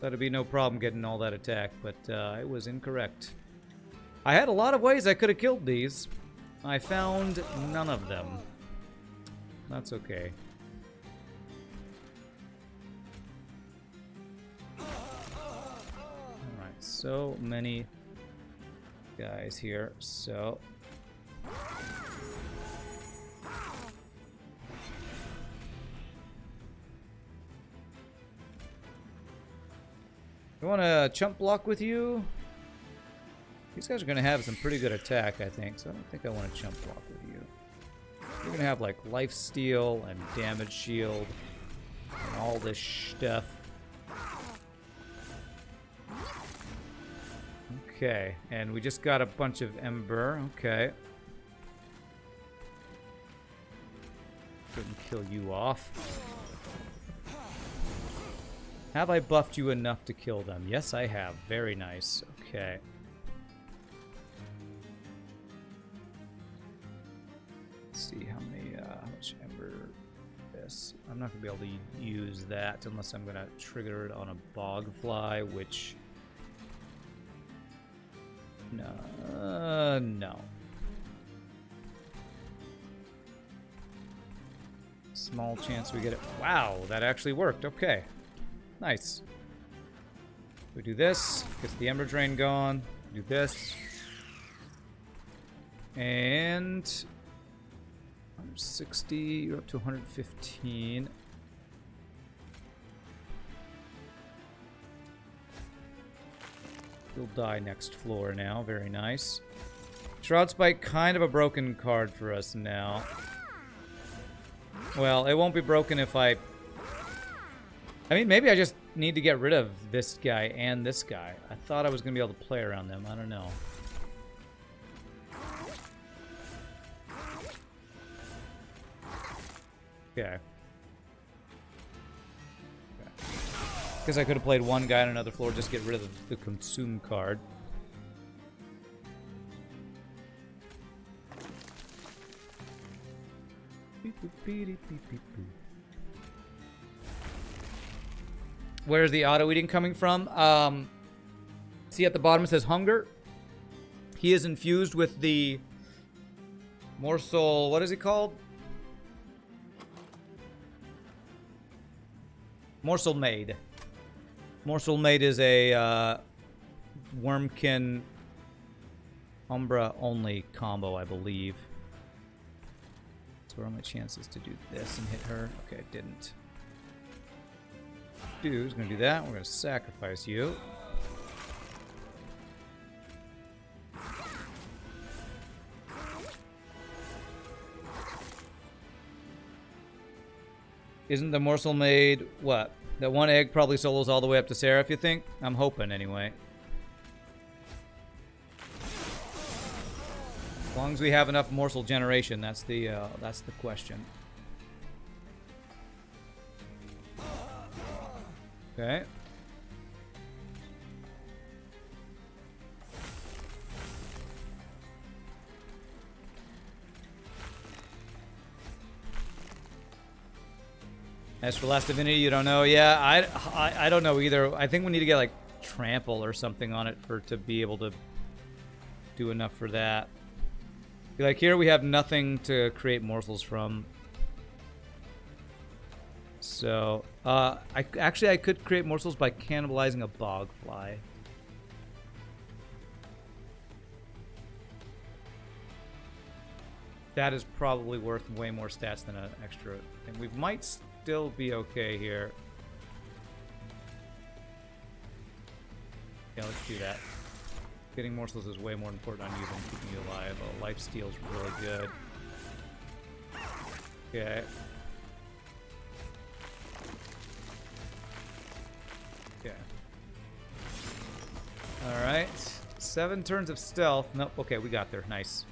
That'd be no problem getting all that attack, but I was incorrect. I had a lot of ways I could have killed these. I found none of them. That's okay. Alright, so many guys here, so... I want to chump block with you. These guys are going to have some pretty good attack, I think, so I don't think I want to chump block with you. You're going to have, like, life steal and damage shield and all this stuff. Okay, and we just got a bunch of Ember. Okay. Couldn't kill you off. Have I buffed you enough to kill them? Yes, I have. Very nice. Okay. Let's see how many, how much Ember this. I'm not going to be able to use that unless I'm going to trigger it on a Bogfly, which... No. No. Small chance we get it. Wow, that actually worked. Okay. Nice. We do this, gets the Ember Drain gone. Do this. And 160, you're up to 115. You'll die next floor now. Very nice. Shroud Spike, kind of a broken card for us now. Well, it won't be broken if I mean, maybe I just need to get rid of this guy and this guy. I thought I was going to be able to play around them. I don't know. Okay. Because I could have played one guy on another floor, just get rid of the consume card. Where's the auto eating coming from? See at the bottom it says hunger. He is infused with the morsel. What is it called? Morsel Maid. Morsel Maid is a Wurmkin Umbra only combo, I believe. So what are my chances to do this and hit her? Okay, I didn't. Dude's gonna do that. We're gonna sacrifice you. Isn't the morsel made what? That one egg probably solos all the way up to Seraph, you think? I'm hoping anyway. As long as we have enough morsel generation, that's the question. Okay. As for Last Divinity, you don't know? Yeah, I don't know either. I think we need to get like trample or something on it to be able to do enough for that. Like here we have nothing to create morsels from. So, I could create morsels by cannibalizing a bogfly. That is probably worth way more stats than an extra thing. We might still be okay here. Yeah, let's do that. Getting morsels is way more important on you than keeping you alive. Oh, life steal's really good. Okay. Okay. Alright. 7 turns of stealth. Nope. Okay, we got there. Nice.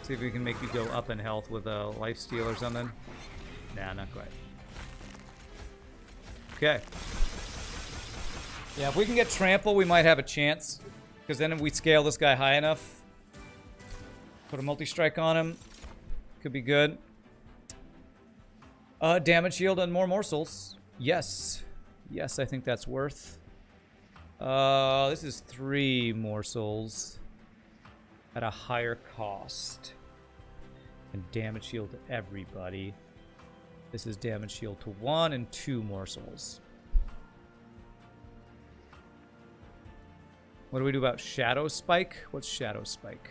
See if we can make you go up in health with a lifesteal or something. Nah, not quite. Okay. Yeah, if we can get trample, we might have a chance. Because then if we scale this guy high enough, put a multi-strike on him, could be good. Damage shield and more morsels. Yes. Yes, I think that's worth. This is 3 morsels at a higher cost. And damage shield to everybody. This is damage shield to 1 and 2 morsels. What do we do about Shadow Spike? What's Shadow Spike?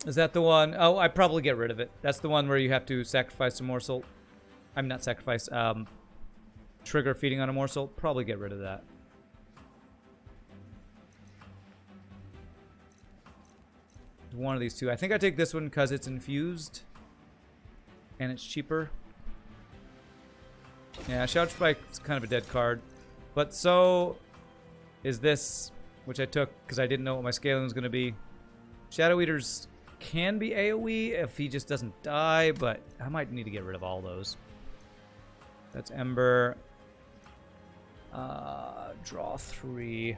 Is that the one? Oh, I'd probably get rid of it. That's the one where you have to sacrifice a morsel. I'm not sacrifice. Trigger feeding on a morsel. Probably get rid of that. One of these two. I think I take this one because it's infused. And it's cheaper. Yeah, Shadow Spike is kind of a dead card. But so is this, which I took because I didn't know what my scaling was going to be. Shadow Eaters can be AoE if he just doesn't die, but I might need to get rid of all those. That's Ember. Draw 3.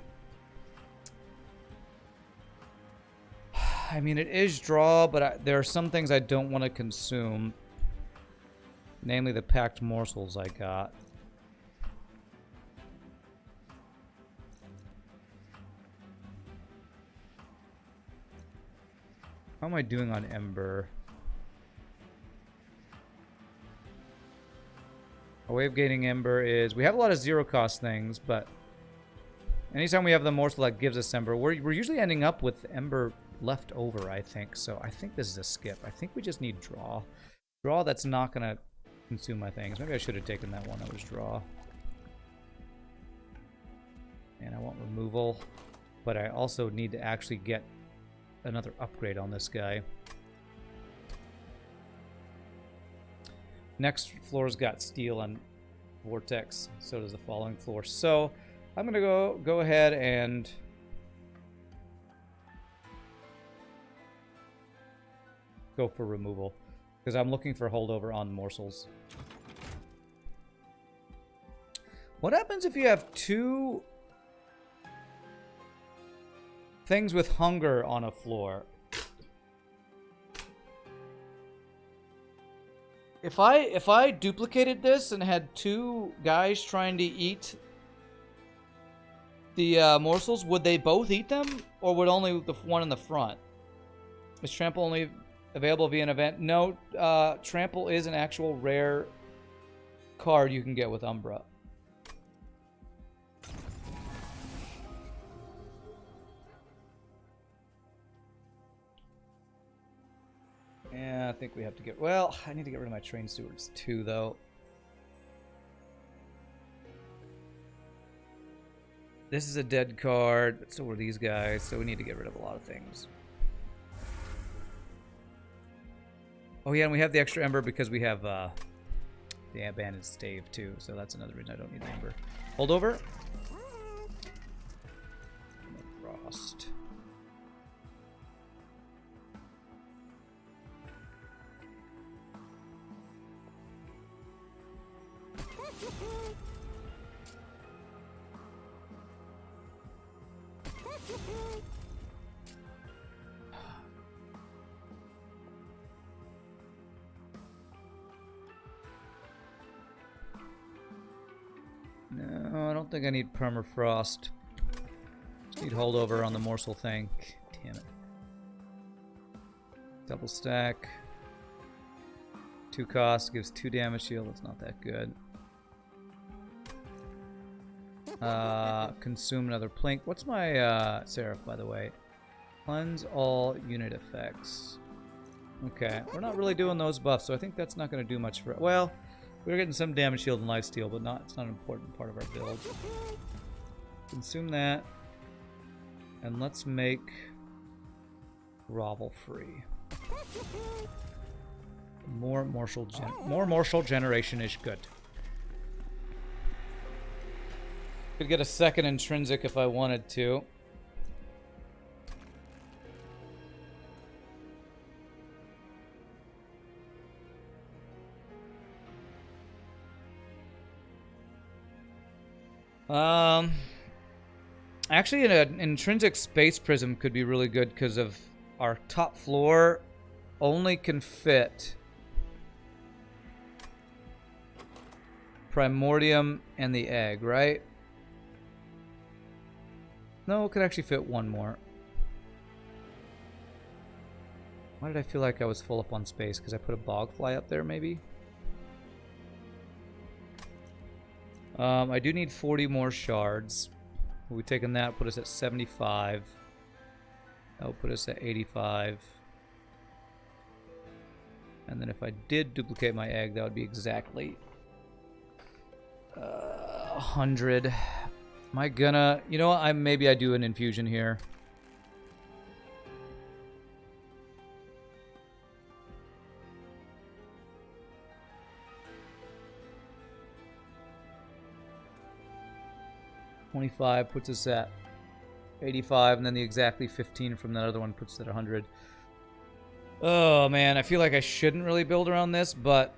I mean, it is draw, but there are some things I don't want to consume. Namely, the packed morsels I got. How am I doing on Ember? Our way of gaining Ember is... We have a lot of zero-cost things, but... Anytime we have the morsel that gives us Ember, we're usually ending up with Ember left over, I think. So I think this is a skip. I think we just need draw. Draw that's not going to consume my things. Maybe I should have taken that one that was draw. And I want removal. But I also need to actually get another upgrade on this guy. Next floor's got steel and vortex. So does the following floor. So I'm going to go ahead and go for removal. Because I'm looking for holdover on morsels. What happens if you have two things with hunger on a floor? If I duplicated this and had two guys trying to eat the morsels, would they both eat them, or would only the one in the front? Is trample only available via an event? No, trample is an actual rare card you can get with Umbra. Yeah, I think we have to get... Well, I need to get rid of my train stewards too, though. This is a dead card, so are these guys, so we need to get rid of a lot of things. Oh yeah, and we have the extra Ember because we have the abandoned stave too, so that's another reason I don't need the Ember. Hold over. Frost. No, I don't think I need permafrost. Just need holdover on the morsel thing. Damn it. Double stack. 2 cost, gives 2 damage shield. That's not that good. Consume another plink. What's my Seraph, by the way? Cleanse all unit effects. Okay, we're not really doing those buffs, so I think that's not going to do much for... Well, we're getting some damage shield and lifesteal, but it's not an important part of our build. Consume that. And let's make Grovel free. More morsel generation is good. Could get a second intrinsic if I wanted to. Actually, an intrinsic space prism could be really good because of our top floor only can fit Primordium and the egg, right? No, it could actually fit one more. Why did I feel like I was full up on space? Because I put a bogfly up there, maybe? I do need 40 more shards. We've taken that, put us at 75. That will put us at 85. And then if I did duplicate my egg, that would be exactly 100. Am I gonna... You know what? Maybe I do an infusion here. $25 puts us at 85, and then the exactly 15 from that other one puts us at 100. Oh man, I feel like I shouldn't really build around this, but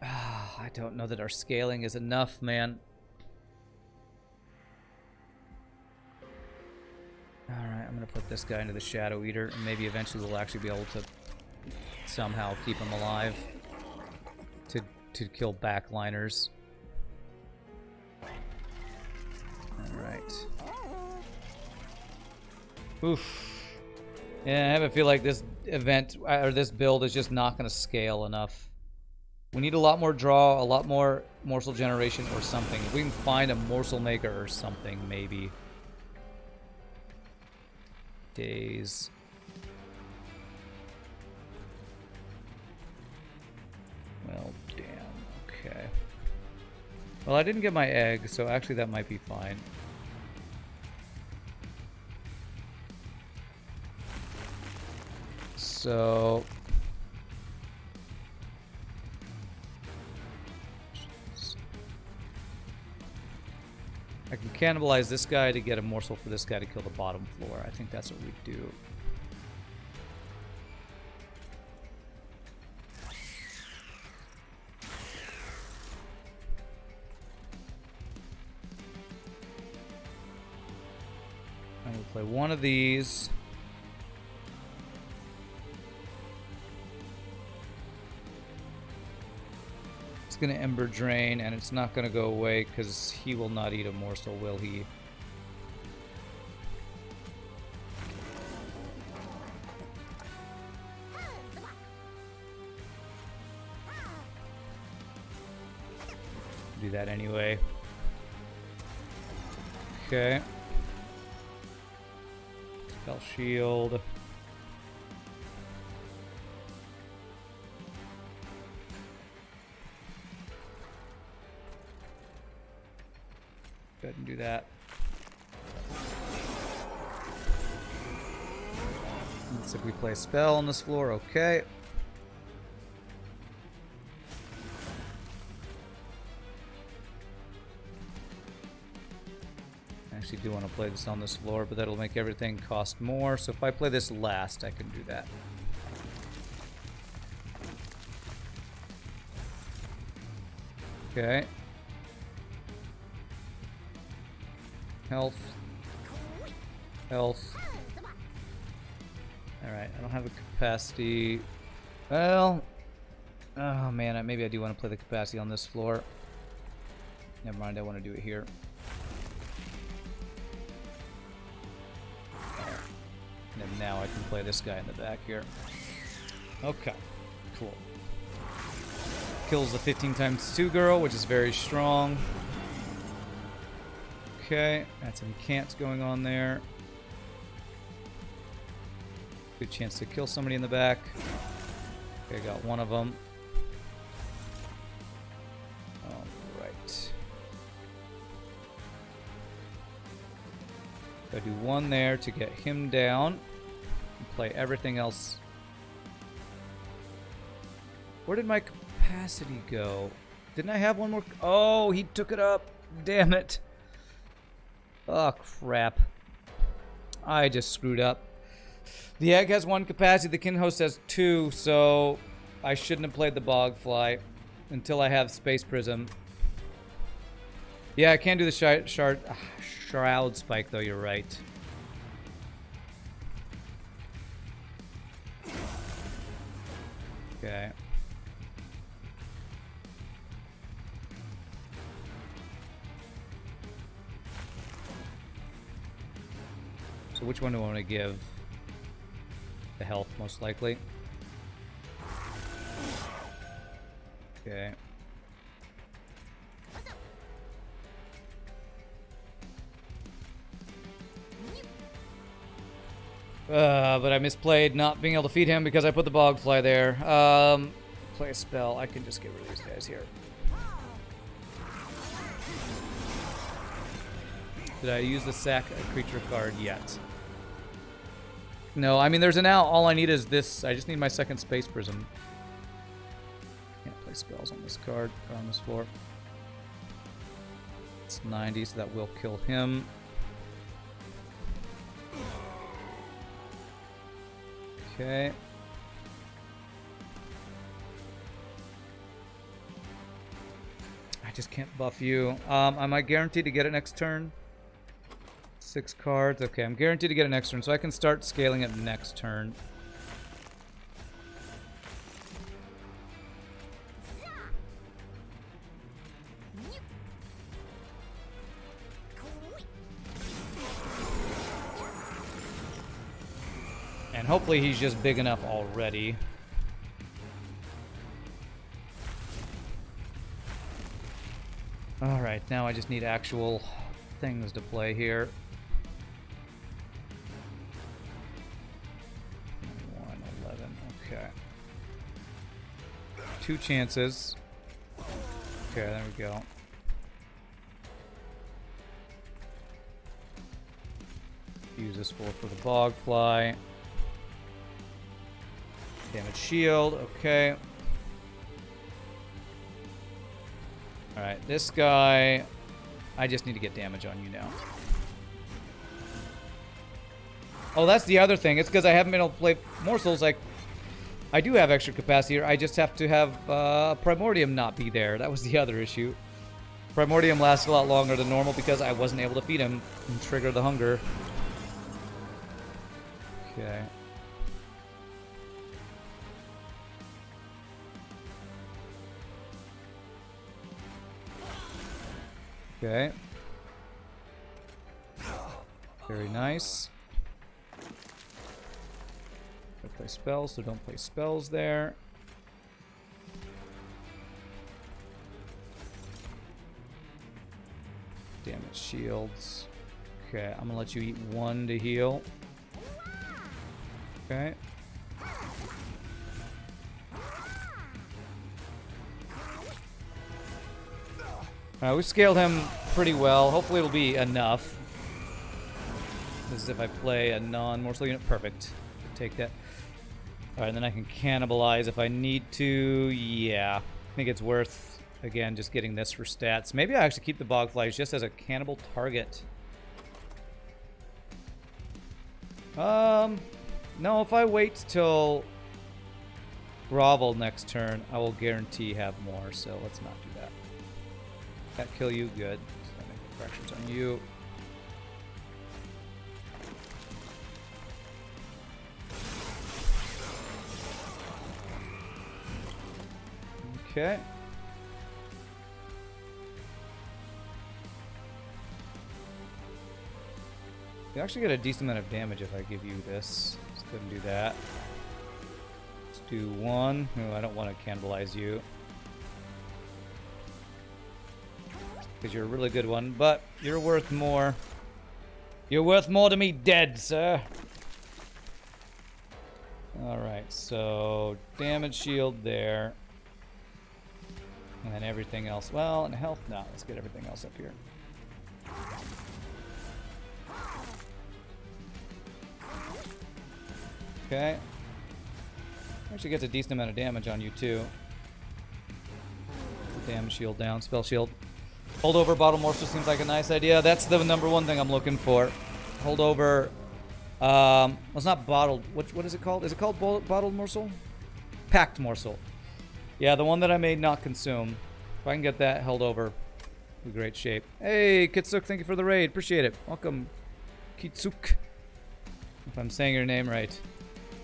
I don't know that our scaling is enough, man. Alright, I'm going to put this guy into the Shadow Eater, and maybe eventually we'll actually be able to somehow keep him alive to kill backliners. Alright. Oof. Yeah, I have a feel like this event, or this build is just not going to scale enough. We need a lot more draw, a lot more morsel generation or something. If we can find a morsel maker or something, maybe. Days. Well, damn. Okay. Well, I didn't get my egg, so actually that might be fine. So... I can cannibalize this guy to get a morsel for this guy to kill the bottom floor. I think that's what we do. I'm going to play one of these. Going to Ember Drain, and it's not going to go away because he will not eat a morsel, will he? Do that anyway. Okay. Spell Shield. Go ahead and do that. Let's see if we play a spell on this floor. Okay. I actually do want to play this on this floor, but that'll make everything cost more. So if I play this last, I can do that. Okay. Health. Health. Alright, I don't have a capacity. Well... Oh man, maybe I do want to play the capacity on this floor. Never mind, I want to do it here. And then now I can play this guy in the back here. Okay, cool. Kills the 15 times 2 girl, which is very strong. Okay, got some cants going on there. Good chance to kill somebody in the back. Okay, got one of them. Alright. I do one there to get him down. And play everything else. Where did my capacity go? Didn't I have one more? Oh, he took it up. Damn it. Oh, crap. I just screwed up. The egg has 1 capacity, the kin host has 2, so I shouldn't have played the bogfly until I have Space Prism. Yeah, I can't do the Shroud Spike, though, you're right. Okay. So which one do I want to give? The health, most likely. Okay. But I misplayed not being able to feed him because I put the bogfly there. Play a spell. I can just get rid of these guys here. Did I use the sack creature card yet? No, I mean, there's an out. All I need is this. I just need my second Space Prism. Can't play spells on this card, or on this floor. It's 90, so that will kill him. Okay. I just can't buff you. Am I guaranteed to get it next turn? 6 cards. Okay, I'm guaranteed to get it next turn, so I can start scaling it next turn. And hopefully he's just big enough already. Alright, now I just need actual things to play here. 111, okay. 2 chances. Okay, there we go. Use this for the bog fly. Damage shield, okay. Alright, this guy, I just need to get damage on you now. Oh, that's the other thing. It's because I haven't been able to play morsels. Like, I do have extra capacity here. I just have to have Primordium not be there. That was the other issue. Primordium lasts a lot longer than normal because I wasn't able to feed him and trigger the hunger. Okay. Okay. Very nice. Don't play spells, so don't play spells there. Damage shields. Okay, I'm gonna let you eat 1 to heal. Okay. We scaled him pretty well. Hopefully it'll be enough. This is if I play a non-morsel unit. Perfect. Take that. Alright, and then I can cannibalize if I need to. Yeah. I think it's worth, again, just getting this for stats. Maybe I actually keep the bogflies just as a cannibal target. No, if I wait till Grovel next turn, I will guarantee have more, so let's not do that. That kill you, good. So I make the fractures on you. Okay. You actually get a decent amount of damage if I give you this. Just couldn't do that. Let's do 1. Oh, I don't want to cannibalize you. Because you're a really good one, but you're worth more. You're worth more to me dead, sir. Alright, so damage shield there. And then everything else. Well, and health now. Let's get everything else up here. Okay. Actually gets a decent amount of damage on you too. Damage shield down, spell shield. Holdover bottle morsel seems like a nice idea. That's the #1 thing I'm looking for. Holdover. Well, it's not bottled. What is it called? Is it called bottled morsel? Packed morsel. Yeah, the one that I made not consume. If I can get that held over, in great shape. Hey, Kitsuk, thank you for the raid. Appreciate it. Welcome, Kitsuk. If I'm saying your name right.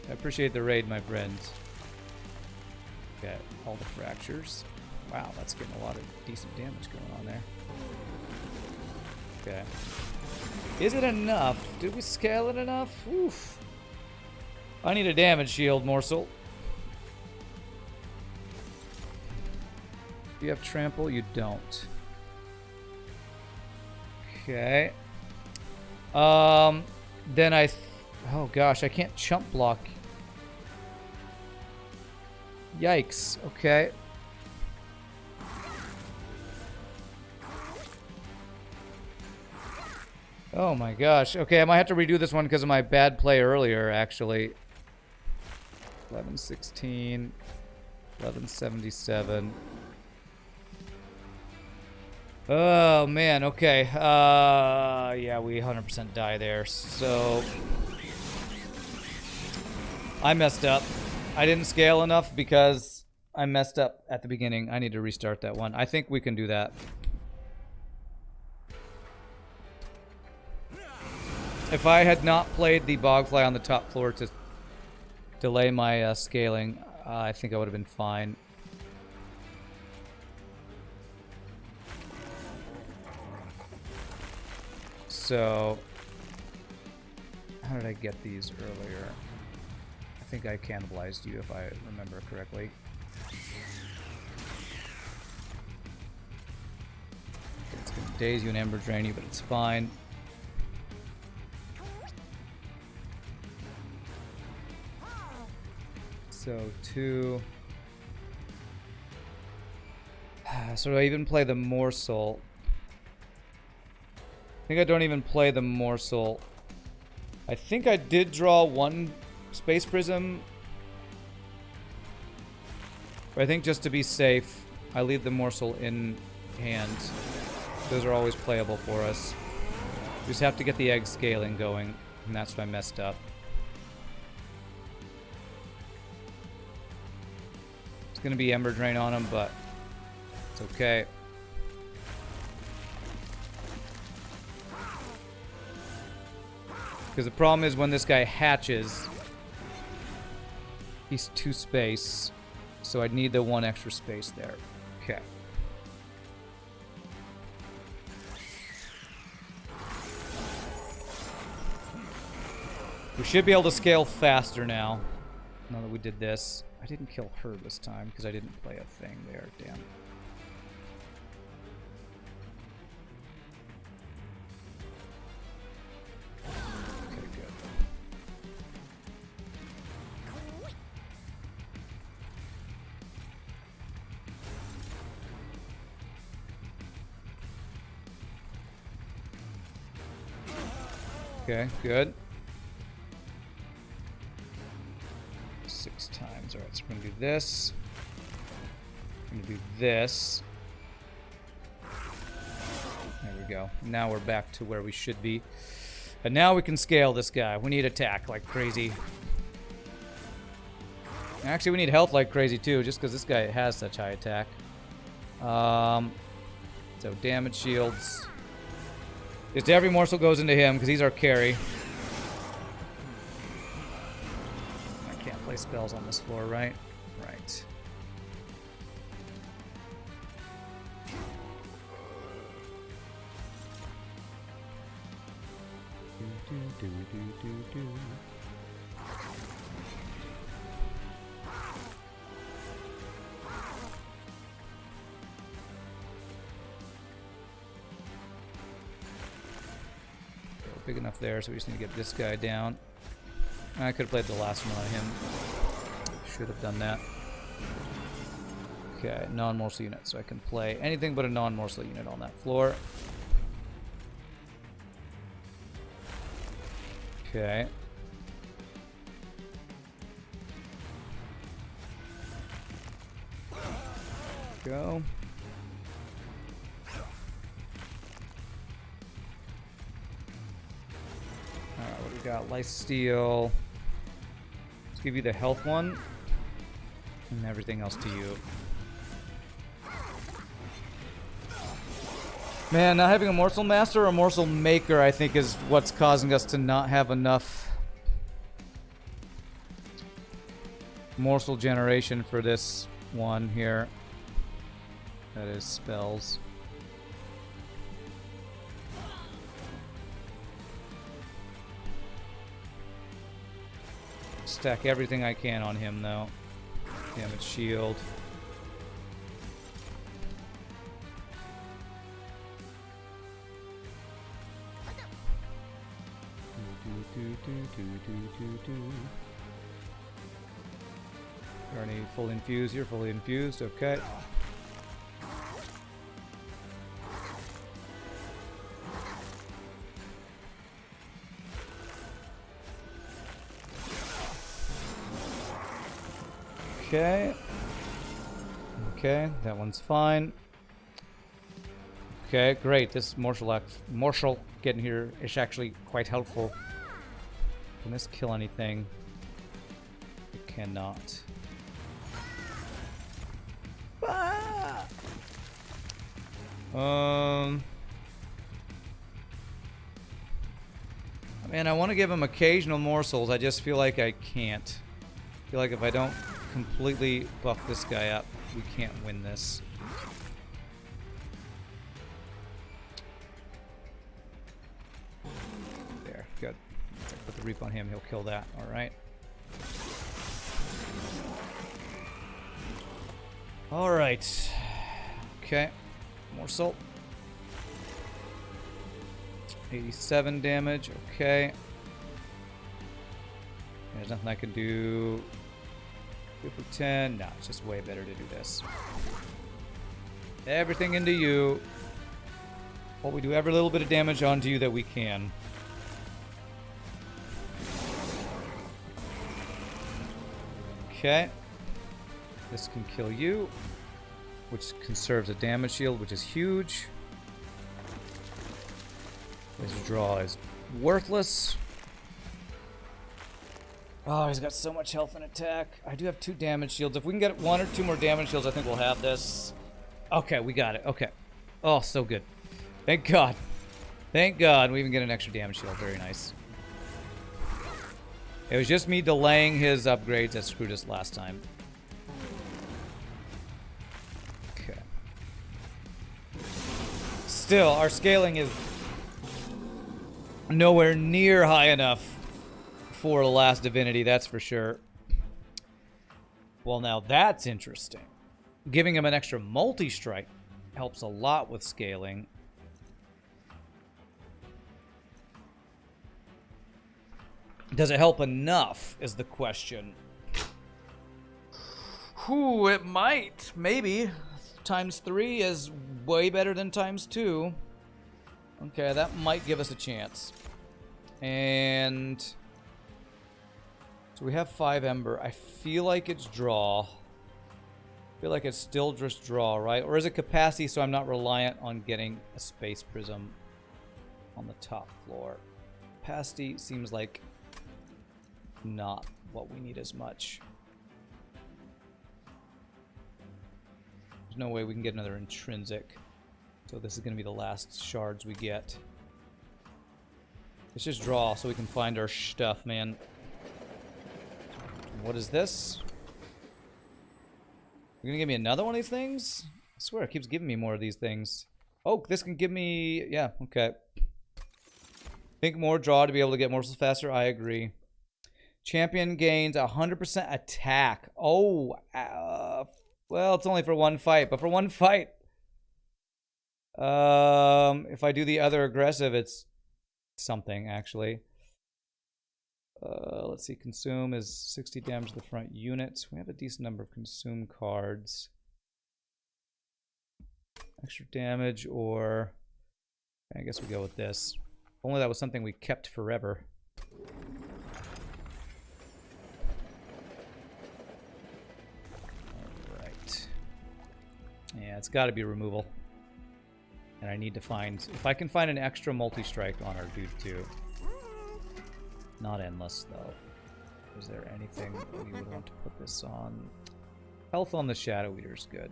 I appreciate the raid, my friend. Okay, all the fractures. Wow, that's getting a lot of decent damage going on there. Okay. Is it enough? Did we scale it enough? Oof. I need a damage shield morsel. Do you have trample? You don't. Okay. Then oh gosh, I can't chump block. Yikes. Okay. Oh my gosh. Okay, I might have to redo this one because of my bad play earlier, actually. 1116. 1177. Oh man, okay. Yeah, we 100% die there. So I messed up. I didn't scale enough because I messed up at the beginning. I need to restart that one. I think we can do that. If I had not played the bogfly on the top floor to delay my scaling, I think I would have been fine. So, how did I get these earlier? I think I cannibalized you if I remember correctly. daze you and Ember Drain you, but it's fine. So 2. So do I even play the Morsel? I think I don't even play the Morsel. I think I did draw 1 Space Prism. But I think just to be safe, I leave the Morsel in hand. Those are always playable for us. We just have to get the egg scaling going, and that's what I messed up. It's gonna be Ember Drain on him, but it's okay. Because the problem is when this guy hatches, he's 2 space, so I'd need the 1 extra space there. Okay. We should be able to scale faster now that we did this. I didn't kill her this time because I didn't play a thing there. Damn. Okay, good. Okay, good. 6 times. Alright, so we're going to do this. I'm going to do this. There we go. Now we're back to where we should be. And now we can scale this guy. We need attack like crazy. Actually, we need health like crazy too, just because this guy has such high attack. So damage shields. Just every morsel goes into him because he's our carry. I can't play spells on this floor, right? Right. Big enough there, so we just need to get this guy down. I could have played the last one on him. Should have done that. Okay, non-morsel unit, so I can play anything but a non-morsel unit on that floor. Okay. Go. Alright, what do we got? Lifesteal. Let's give you the health one. And everything else to you. Man, not having a morsel master or a morsel maker, I think, is what's causing us to not have enough morsel generation for this one here. That is spells. Stack everything I can on him, though. Damage shield. Are any fully infused? You're fully infused, okay. Okay. Okay, that one's fine. Okay, great. This Marshal getting here is actually quite helpful. Can this kill anything? It cannot. Ah! Man, I want to give him occasional morsels. I just feel like I can't. I feel like if I don't completely buff this guy up, we can't win this. There, good. Put the reap on him, he'll kill that. Alright. Alright. Okay. Morsel. 87 damage. Okay. There's nothing I can do. Go for 10. No, it's just way better to do this. Everything into you. Well, we do every little bit of damage onto you that we can. Okay. This can kill you, which conserves a damage shield, which is huge. His draw is worthless. Oh, he's got so much health and attack. I do have 2 damage shields. If we can get 1 or 2 more damage shields, I think we'll have this. Okay, we got it. Okay. Oh, so good. Thank God. Thank God we even get an extra damage shield. Very nice. It was just me delaying his upgrades that screwed us last time. Okay. Still, our scaling is nowhere near high enough for the last divinity, that's for sure. Well, now that's interesting. Giving him an extra multi-strike helps a lot with scaling. Does it help enough is the question. Whew, it might. Maybe. ×3 is way better than ×2. Okay, that might give us a chance. And so we have 5 Ember. I feel like it's draw. I feel like it's still just draw, right? Or is it capacity so I'm not reliant on getting a space prism on the top floor? Capacity seems like not what we need as much. There's no way we can get another intrinsic. So this is going to be the last shards we get. Let's just draw so we can find our stuff, man. What is this? You're gonna give me another one of these things? I swear it keeps giving me more of these things. Oh, this can give me... Yeah, okay. Think more draw to be able to get morsels faster. I agree. Champion gains 100% attack. Oh, well, it's only for 1 fight, but for 1 fight. If I do the other aggressive, it's something, actually. Let's see, consume is 60 damage to the front units. We have a decent number of consume cards. Extra damage, or I guess we go with this. If only that was something we kept forever. Alright. Yeah, it's got to be removal. And I need to find... If I can find an extra multi-strike on our dude, too. Not endless, though. Is there anything we would want to put this on? Health on the Shadow Eater is good.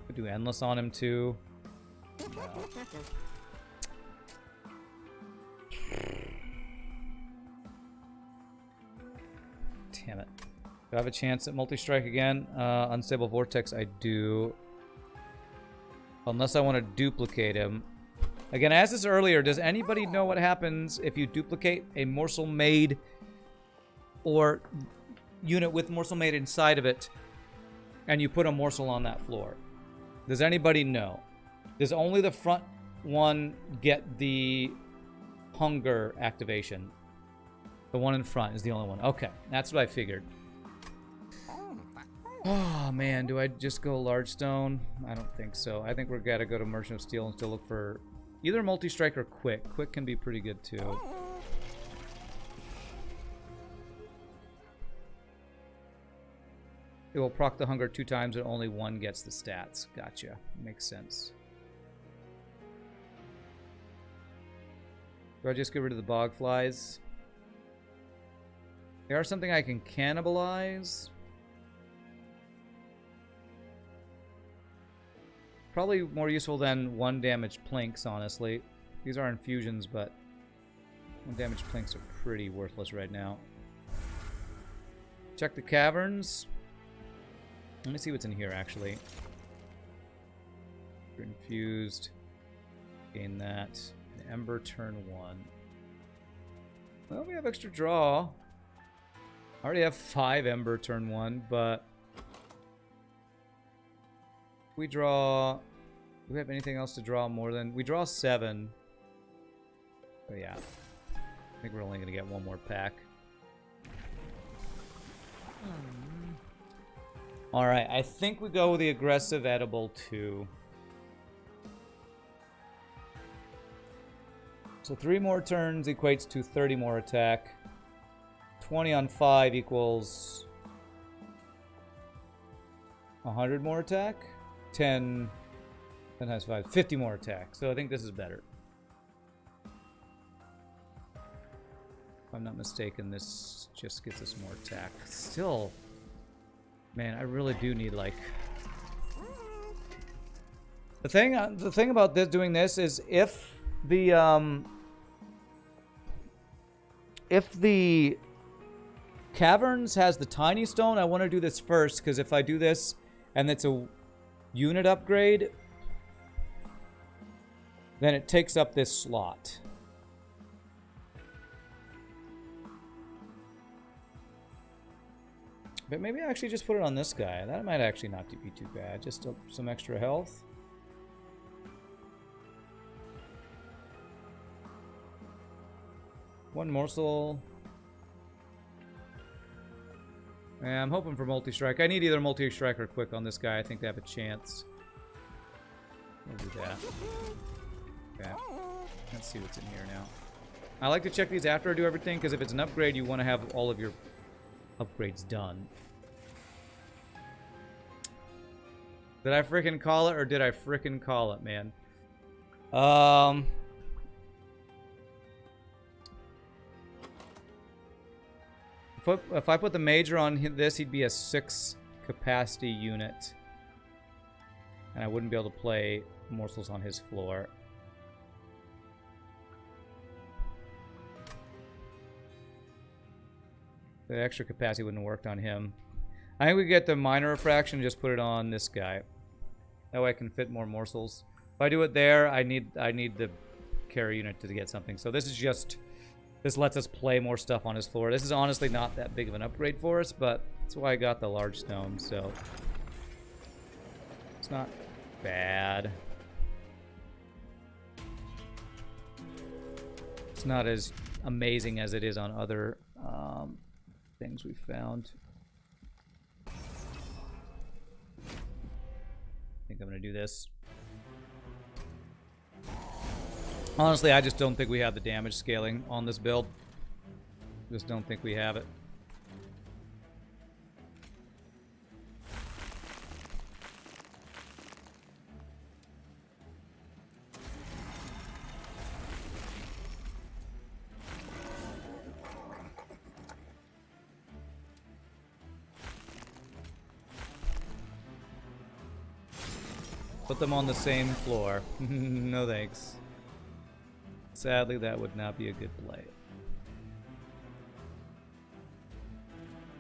Could do endless on him, too. No. Damn it. Do I have a chance at multi-strike again? Unstable Vortex, I do. Unless I want to duplicate him. Again, I asked this earlier. Does anybody know what happens if you duplicate a morsel made or unit with morsel made inside of it and you put a morsel on that floor? Does anybody know? Does only the front one get the hunger activation? The one in front is the only one. Okay, that's what I figured. Oh, man, do I just go large stone? I don't think so. I think we're gotta go to Merchant of Steel and still look for either multi-strike or quick. Quick can be pretty good, too. It will proc the hunger 2 times and only 1 gets the stats. Gotcha. Makes sense. Do I just get rid of the bog flies? They are something I can cannibalize. Probably more useful than 1 damage plinks, honestly. These are infusions, but 1 damage plinks are pretty worthless right now. Check the caverns. Let me see what's in here, actually. We're infused. Gain that. An Ember turn 1. Well, we have extra draw. I already have 5 Ember turn 1, but we draw Do we have anything else to draw more than... We draw 7. But yeah. I think we're only going to get one more pack. Alright, I think we go with the aggressive edible 2. So 3 more turns equates to 30 more attack. 20 on 5 equals 100 more attack. 10 times 5, 50 more attack. So I think this is better. If I'm not mistaken, this just gets us more attack. Still, man, I really do need like... The thing about this doing this is if the Caverns has the tiny stone, I want to do this first, because if I do this and it's a unit upgrade, then it takes up this slot. But maybe I actually just put it on this guy. That might actually not be too bad. Just some extra health. One morsel. Yeah, I'm hoping for multi-strike. I need either multi-strike or quick on this guy. I think they have a chance. We'll do that. Okay. Let's see what's in here now. I like to check these after I do everything, because if it's an upgrade, you want to have all of your upgrades done. Did I frickin' call it, or did I frickin' call it, man? If I put the Major on this, he'd be a 6 capacity unit. And I wouldn't be able to play morsels on his floor. The extra capacity wouldn't have worked on him. I think we get the minor refraction and just put it on this guy. That way I can fit more morsels. If I do it there, I need the carry unit to get something. So this is just... This lets us play more stuff on his floor. This is honestly not that big of an upgrade for us, but that's why I got the large stone, so... It's not bad. It's not as amazing as it is on other things we've found. I think I'm going to do this. Honestly, I just don't think we have the damage scaling on this build. Just don't think we have it. Put them on the same floor. No thanks. Sadly, that would not be a good play.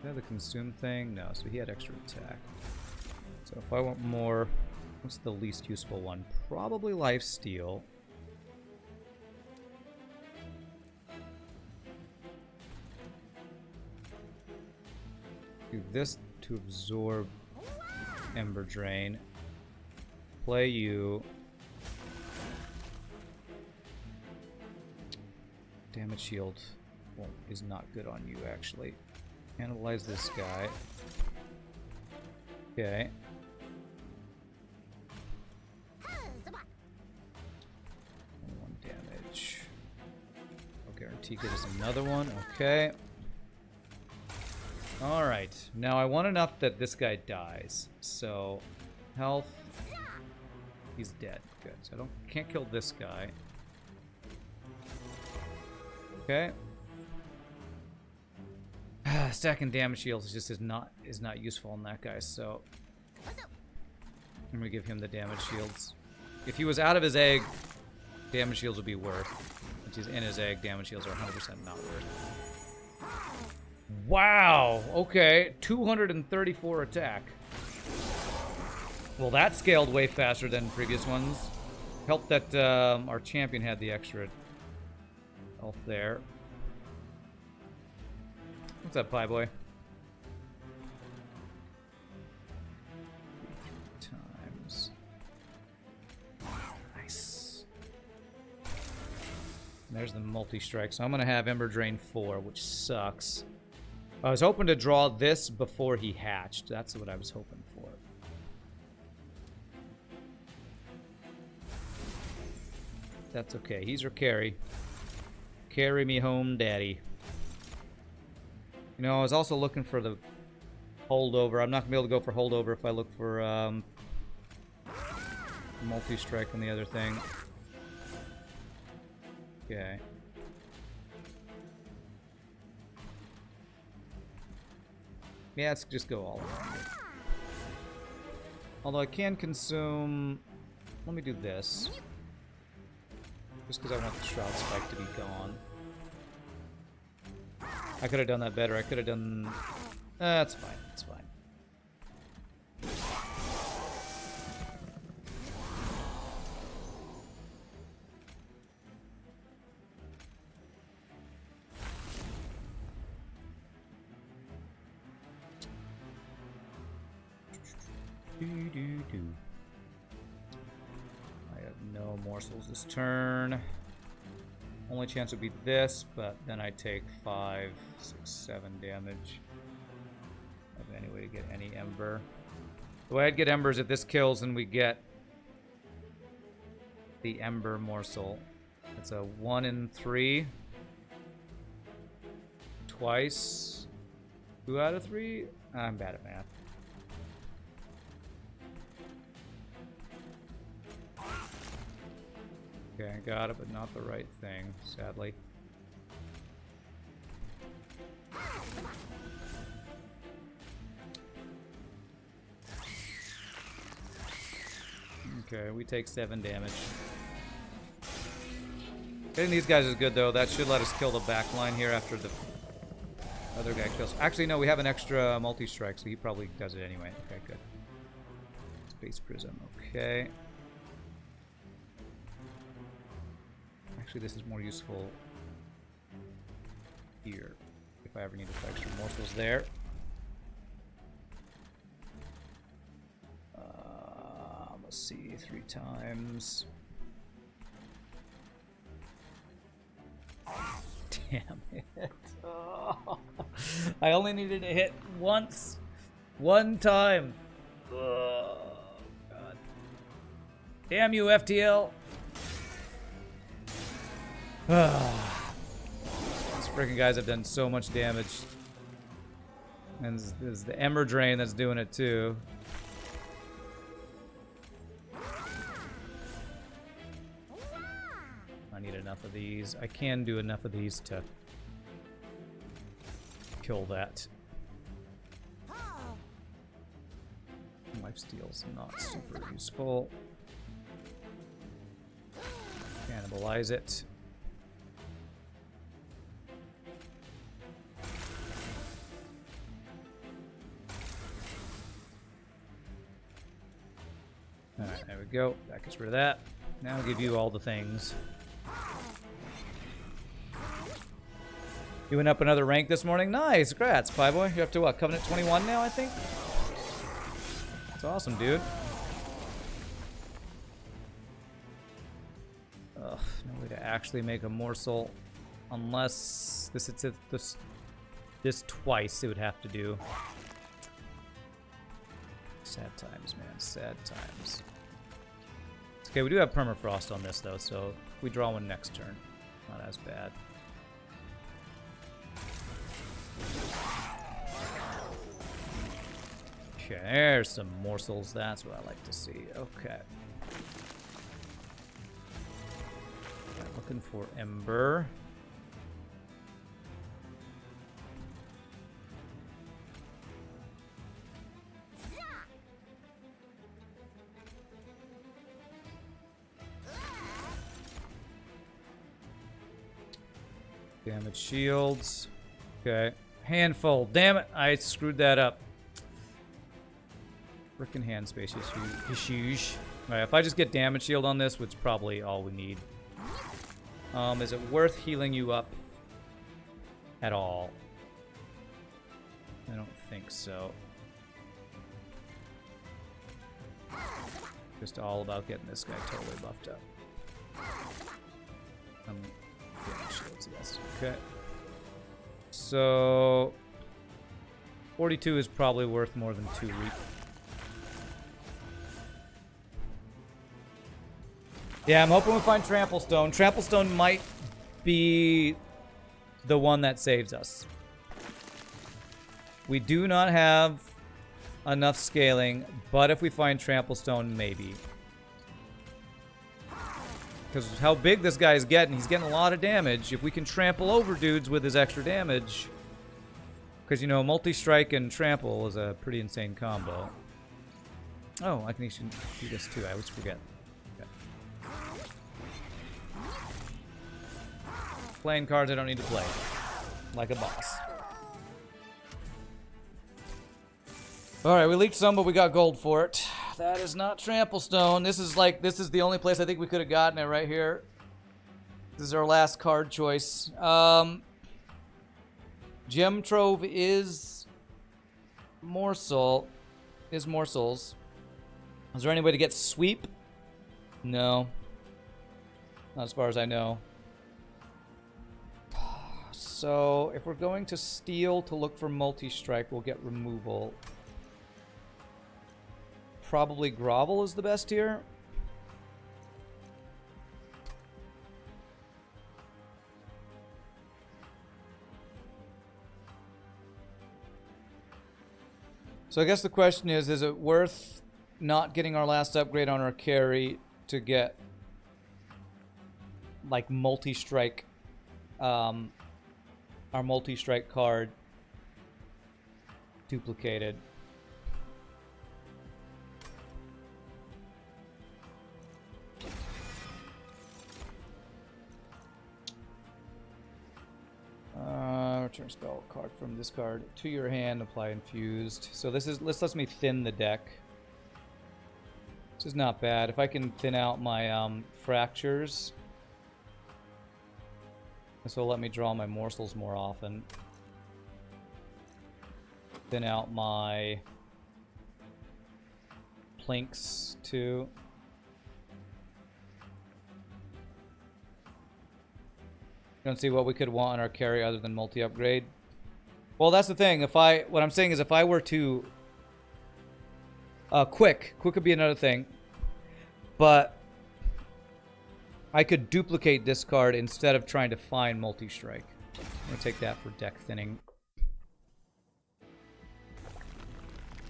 Did I have the consume thing? No, so he had extra attack. So if I want more, what's the least useful one? Probably lifesteal. Do this to absorb Ember Drain. Play you. Damage shield is not good on you, actually. Cannibalize this guy. Okay. One damage. I'll guarantee get us another one. Okay. Alright. Now I want enough that this guy dies. So, health. He's dead. Good. So I can't kill this guy. Okay. Stacking damage shields just is not useful on that guy, so I'm gonna give him the damage shields. If he was out of his egg, damage shields would be worth. Once he's in his egg, damage shields are 100% not worth. Wow! Okay, 234 attack. Well, that scaled way faster than previous ones. Helped that our champion had the extra health there. What's up, Pie Boy? Times There's the multi-strike. So I'm going to have Ember Drain 4, which sucks. I was hoping to draw this before he hatched. That's what I was hoping for. That's okay. He's our carry. Carry me home, daddy. You know, I was also looking for the holdover. I'm not going to be able to go for holdover if I look for multi-strike on the other thing. Okay. Yeah, let's just go all in. Although I can consume... Let me do this. Just because I want the Shroud Spike to be gone. I could have done that better. I could have done... That's fine. That's fine. I have no morsels this turn. Only chance would be this, but then I take 5, 6, 7 damage. I don't have any way to get any Ember. The way I'd get Ember is if this kills and we get the Ember morsel. It's a 1 in 3. Twice. 2 out of 3? I'm bad at math. Okay, I got it, but not the right thing, sadly. Okay, we take 7 damage. Getting these guys is good, though. That should let us kill the back line here after the other guy kills. Actually, no, we have an extra multi-strike, so he probably does it anyway. Okay, good. Space Prism, okay. Actually, this is more useful here, if I ever need to put extra morsels there. Let's see, 3 times. Damn it. Oh. I only needed to hit once. One time. Oh, God. Damn you, FTL. These freaking guys have done so much damage. And there's the Ember Drain that's doing it too. I need enough of these. I can do enough of these to kill that. Lifesteal's not super useful. Cannibalize it. Alright, there we go. That gets rid of that. Now I'll give you all the things. You went up another rank this morning? Nice! Congrats, Pie-Boy. You're up to what? Covenant 21 now, I think? That's awesome, dude. Ugh, no way to actually make a morsel. Unless this twice it would have to do. Sad times, man. Sad times. Okay, we do have permafrost on this, though, so if we draw one next turn, not as bad. Okay, there's some morsels. That's what I like to see. Okay. Looking for Ember. Damage shields. Okay. Handful. Damn it. I screwed that up. Frickin' hand space issues. Alright, if I just get damage shield on this, which is probably all we need. Is it worth healing you up at all? I don't think so. Just all about getting this guy totally buffed up. Yeah, What's the best? Okay. So 42 is probably worth more than 2 wheat. Yeah, I'm hoping we find Trample Stone. Trample Stone might be the one that saves us. We do not have enough scaling, but if we find Trample Stone, maybe. Because how big this guy is getting, he's getting a lot of damage. If we can trample over dudes with his extra damage. Because, you know, multi-strike and trample is a pretty insane combo. Oh, I can actually do this too. I always forget. Okay. Playing cards I don't need to play. Like a boss. Alright, we leaked some, but we got gold for it. That is not Trample Stone. This is the only place I think we could have gotten it right here. This is our last card choice. Gem Trove is morsels. Is there any way to get sweep? No. Not as far as I know. So, if we're going to steal to look for multi-strike, we'll get removal. Probably Grovel is the best here. So I guess the question is it worth not getting our last upgrade on our carry to get like multi-strike, our multi-strike card duplicated? Return spell card from this card to your hand, apply infused. So this lets me thin the deck. This is not bad. If I can thin out my fractures, this will let me draw my morsels more often. Thin out my plinks too. Don't see what we could want on our carry other than multi-upgrade. Well, that's the thing. What I'm saying is if I were to... Quick could be another thing. But I could duplicate this card instead of trying to find multi-strike. I'm going to take that for deck thinning.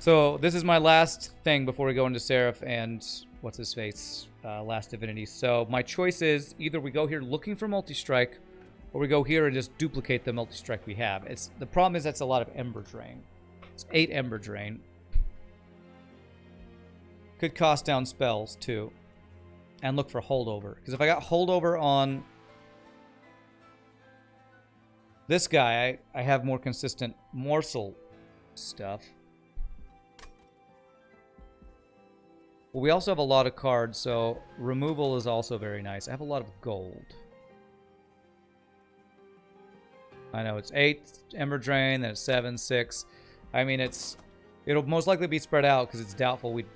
So this is my last thing before we go into Seraph and... what's his face? Last Divinity. So my choice is either we go here looking for multi-strike, or we go here and just duplicate the multi-strike we have. The problem is that's a lot of Ember Drain. It's 8 Ember Drain. Could cost down spells, too. And look for Holdover. Because if I got Holdover on this guy, I have more consistent morsel stuff. Well, we also have a lot of cards, so removal is also very nice. I have a lot of gold. I know it's 8 Ember Drain, then it's 7, 6. I mean, it'll most likely be spread out because it's doubtful we'd,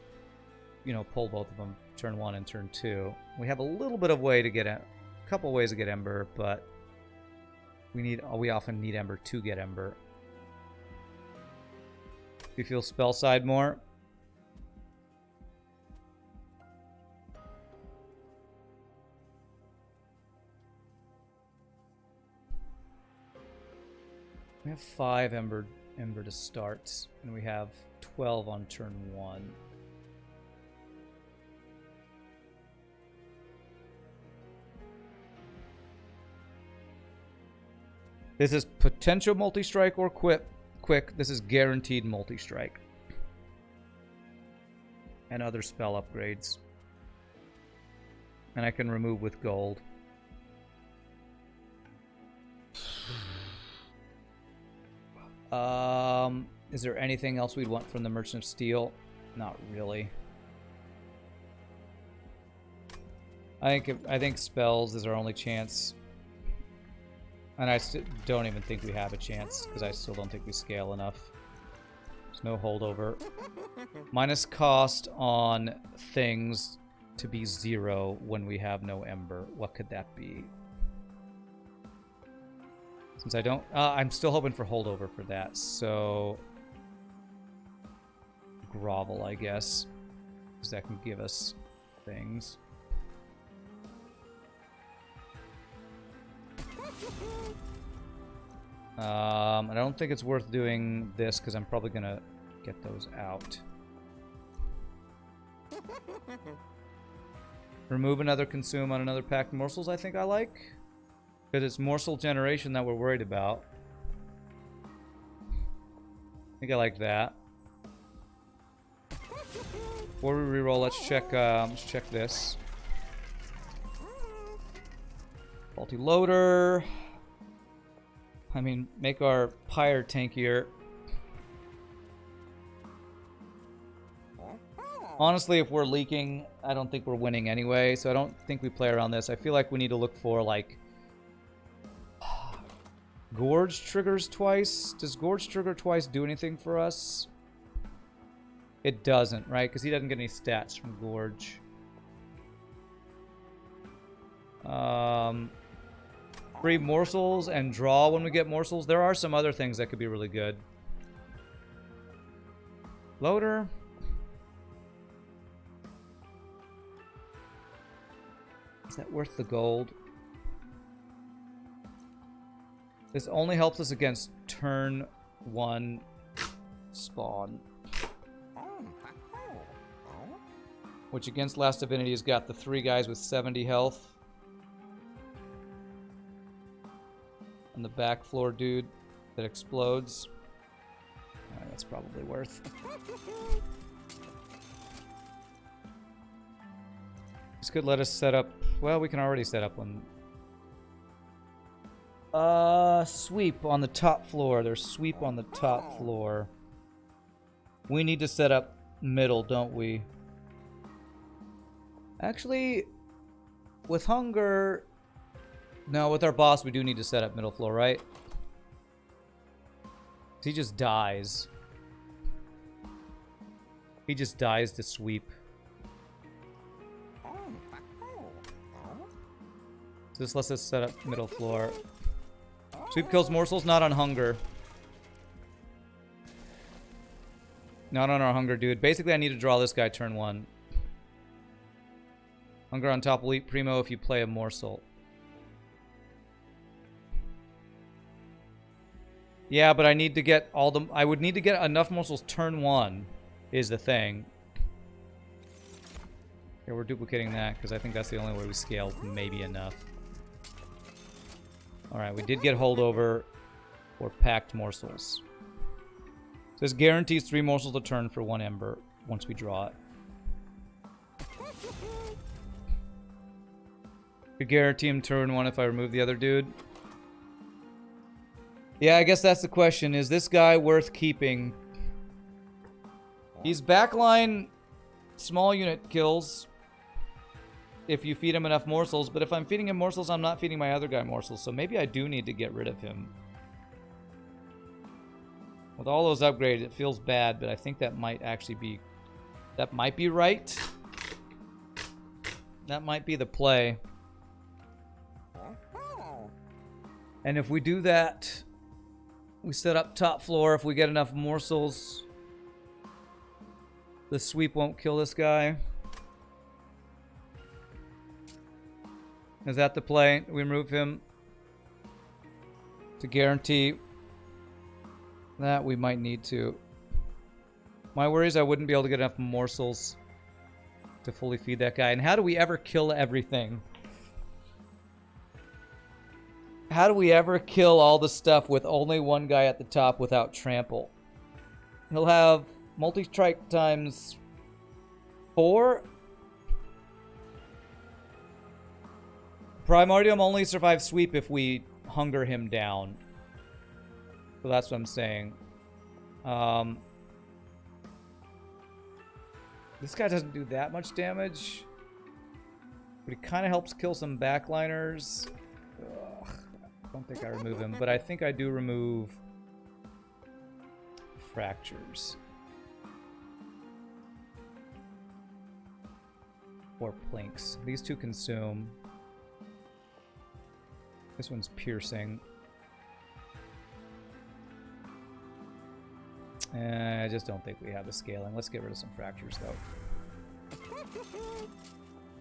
pull both of them turn 1 and turn 2. We have a little bit of way to get a couple ways to get Ember, but we often need Ember to get Ember. Do you feel spell side more? We have 5 Ember to start, and we have 12 on turn 1. This is potential multi-strike or quick. This is guaranteed multi-strike. And other spell upgrades. And I can remove with gold. Is there anything else we'd want from the Merchant of Steel? Not really. I think spells is our only chance. And I don't even think we have a chance, because I still don't think we scale enough. There's no holdover. Minus cost on things to be 0 when we have no Ember. What could that be? Since I don't... I'm still hoping for holdover for that, so... Grovel, I guess. Because that can give us things. I don't think it's worth doing this because I'm probably going to get those out. Remove another consume on another packed morsels, I think I like. Because it's morsel generation that we're worried about. I think I like that. Before we reroll, let's check this. Faulty loader. I mean, make our pyre tankier. Honestly, if we're leaking, I don't think we're winning anyway, so I don't think we play around this. I feel like we need to look for, like... Gorge triggers twice? Does Gorge trigger twice do anything for us? It doesn't, right? Because he doesn't get any stats from Gorge. Free morsels and draw when we get morsels. There are some other things that could be really good. Loader. Is that worth the gold? This only helps us against turn 1 spawn. Which against Last Divinity has got the 3 guys with 70 health. And the back floor dude that explodes. That's probably worth. This could let us set up... Well, we can already set up one. Sweep on the top floor. There's sweep on the top floor. We need to set up middle, don't we? Actually, with hunger... No, with our boss, we do need to set up middle floor, right? He just dies. He just dies to sweep. So this lets us set up middle floor. Sweep kills morsels, not on hunger. Not on our hunger, dude. Basically, I need to draw this guy turn 1. Hunger on top will eat Primo if you play a morsel. Yeah, but I need to get all the... I would need to get enough morsels turn 1 is the thing. Here, we're duplicating that because I think that's the only way we scaled maybe enough. Alright, we did get holdover for packed morsels. So this guarantees 3 morsels a turn for 1 ember once we draw it. Could guarantee him turn 1 if I remove the other dude. Yeah, I guess that's the question. Is this guy worth keeping? He's backline small unit kills if you feed him enough morsels, but if I'm feeding him morsels, I'm not feeding my other guy morsels, so maybe I do need to get rid of him. With all those upgrades, it feels bad, but I think that might actually be... That might be right. That might be the play. And if we do that... We set up top floor. If we get enough morsels, the sweep won't kill this guy. Is that the play? We remove him to guarantee that we might need to. My worry is I wouldn't be able to get enough morsels to fully feed that guy. And how do we ever kill everything? How do we ever kill all the stuff with only 1 guy at the top without trample? He'll have multi-strike times 4. Primordium only survives sweep if we hunger him down. So that's what I'm saying. This guy doesn't do that much damage. But he kind of helps kill some backliners. Ugh. I don't think I remove him, but I think I do remove fractures. Or planks. These 2 consume. This one's piercing. I just don't think we have the scaling. Let's get rid of some fractures, though.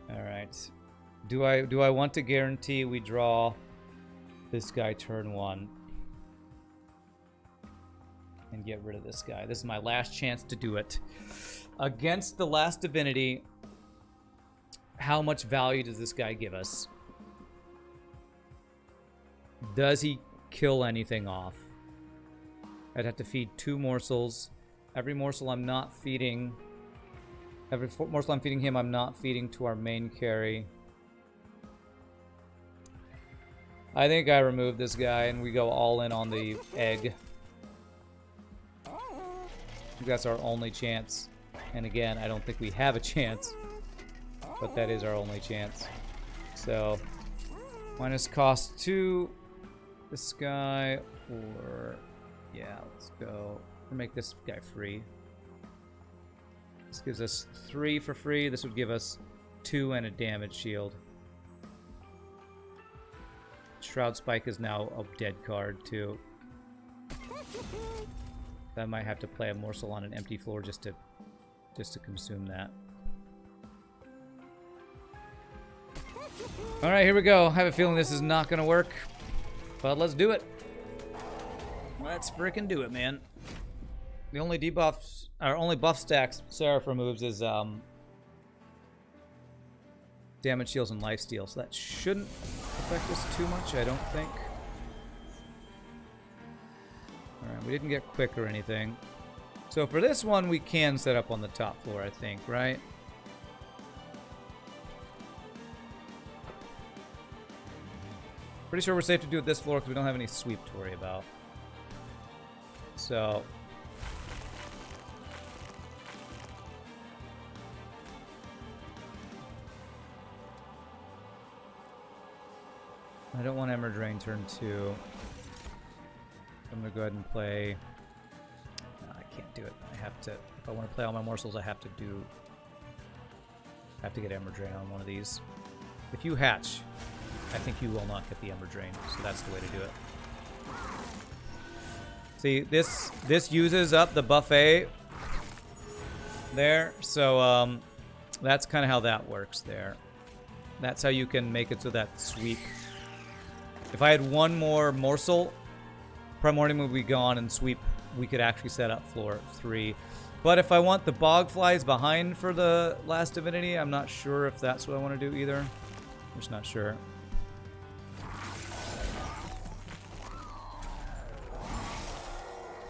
All right. Do I want to guarantee we draw this guy turn 1 and get rid of this guy? This is my last chance to do it. Against the last divinity, how much value does this guy give us? Does he kill anything off? I'd have to feed 2 morsels. Every morsel I'm not feeding... Every morsel I'm feeding him, I'm not feeding to our main carry. I think I remove this guy and we go all in on the egg. I think that's our only chance. And again, I don't think we have a chance. But that is our only chance. So, minus cost 2. This guy, or... Yeah, let's go. We'll make this guy free. This gives us 3 for free. This would give us 2 and a damage shield. Shroud Spike is now a dead card, too. I might have to play a morsel on an empty floor just to consume that. Alright, here we go. I have a feeling this is not going to work. But let's do it. Let's frickin' do it, man. The only debuffs, or only buff stacks Seraph removes is damage shields and lifesteal, so that shouldn't affect us too much, I don't think. Alright, we didn't get quick or anything. So for this one, we can set up on the top floor, I think, right? Pretty sure we're safe to do it this floor because we don't have any sweep to worry about. So... I don't want Ember Drain turn 2. I'm going to go ahead and play... No, I can't do it. I have to... If I want to play all my morsels, I have to do... I have to get Ember Drain on one of these. If you hatch, I think you will not get the Ember Drain, so that's the way to do it. See, this uses up the buffet there, so that's kind of how that works there. That's how you can make it so that sweep... If I had one more morsel, Primordium would be gone, and sweep, we could actually set up floor 3. But if I want the bog flies behind for the last divinity, I'm not sure if that's what I want to do either. I'm just not sure.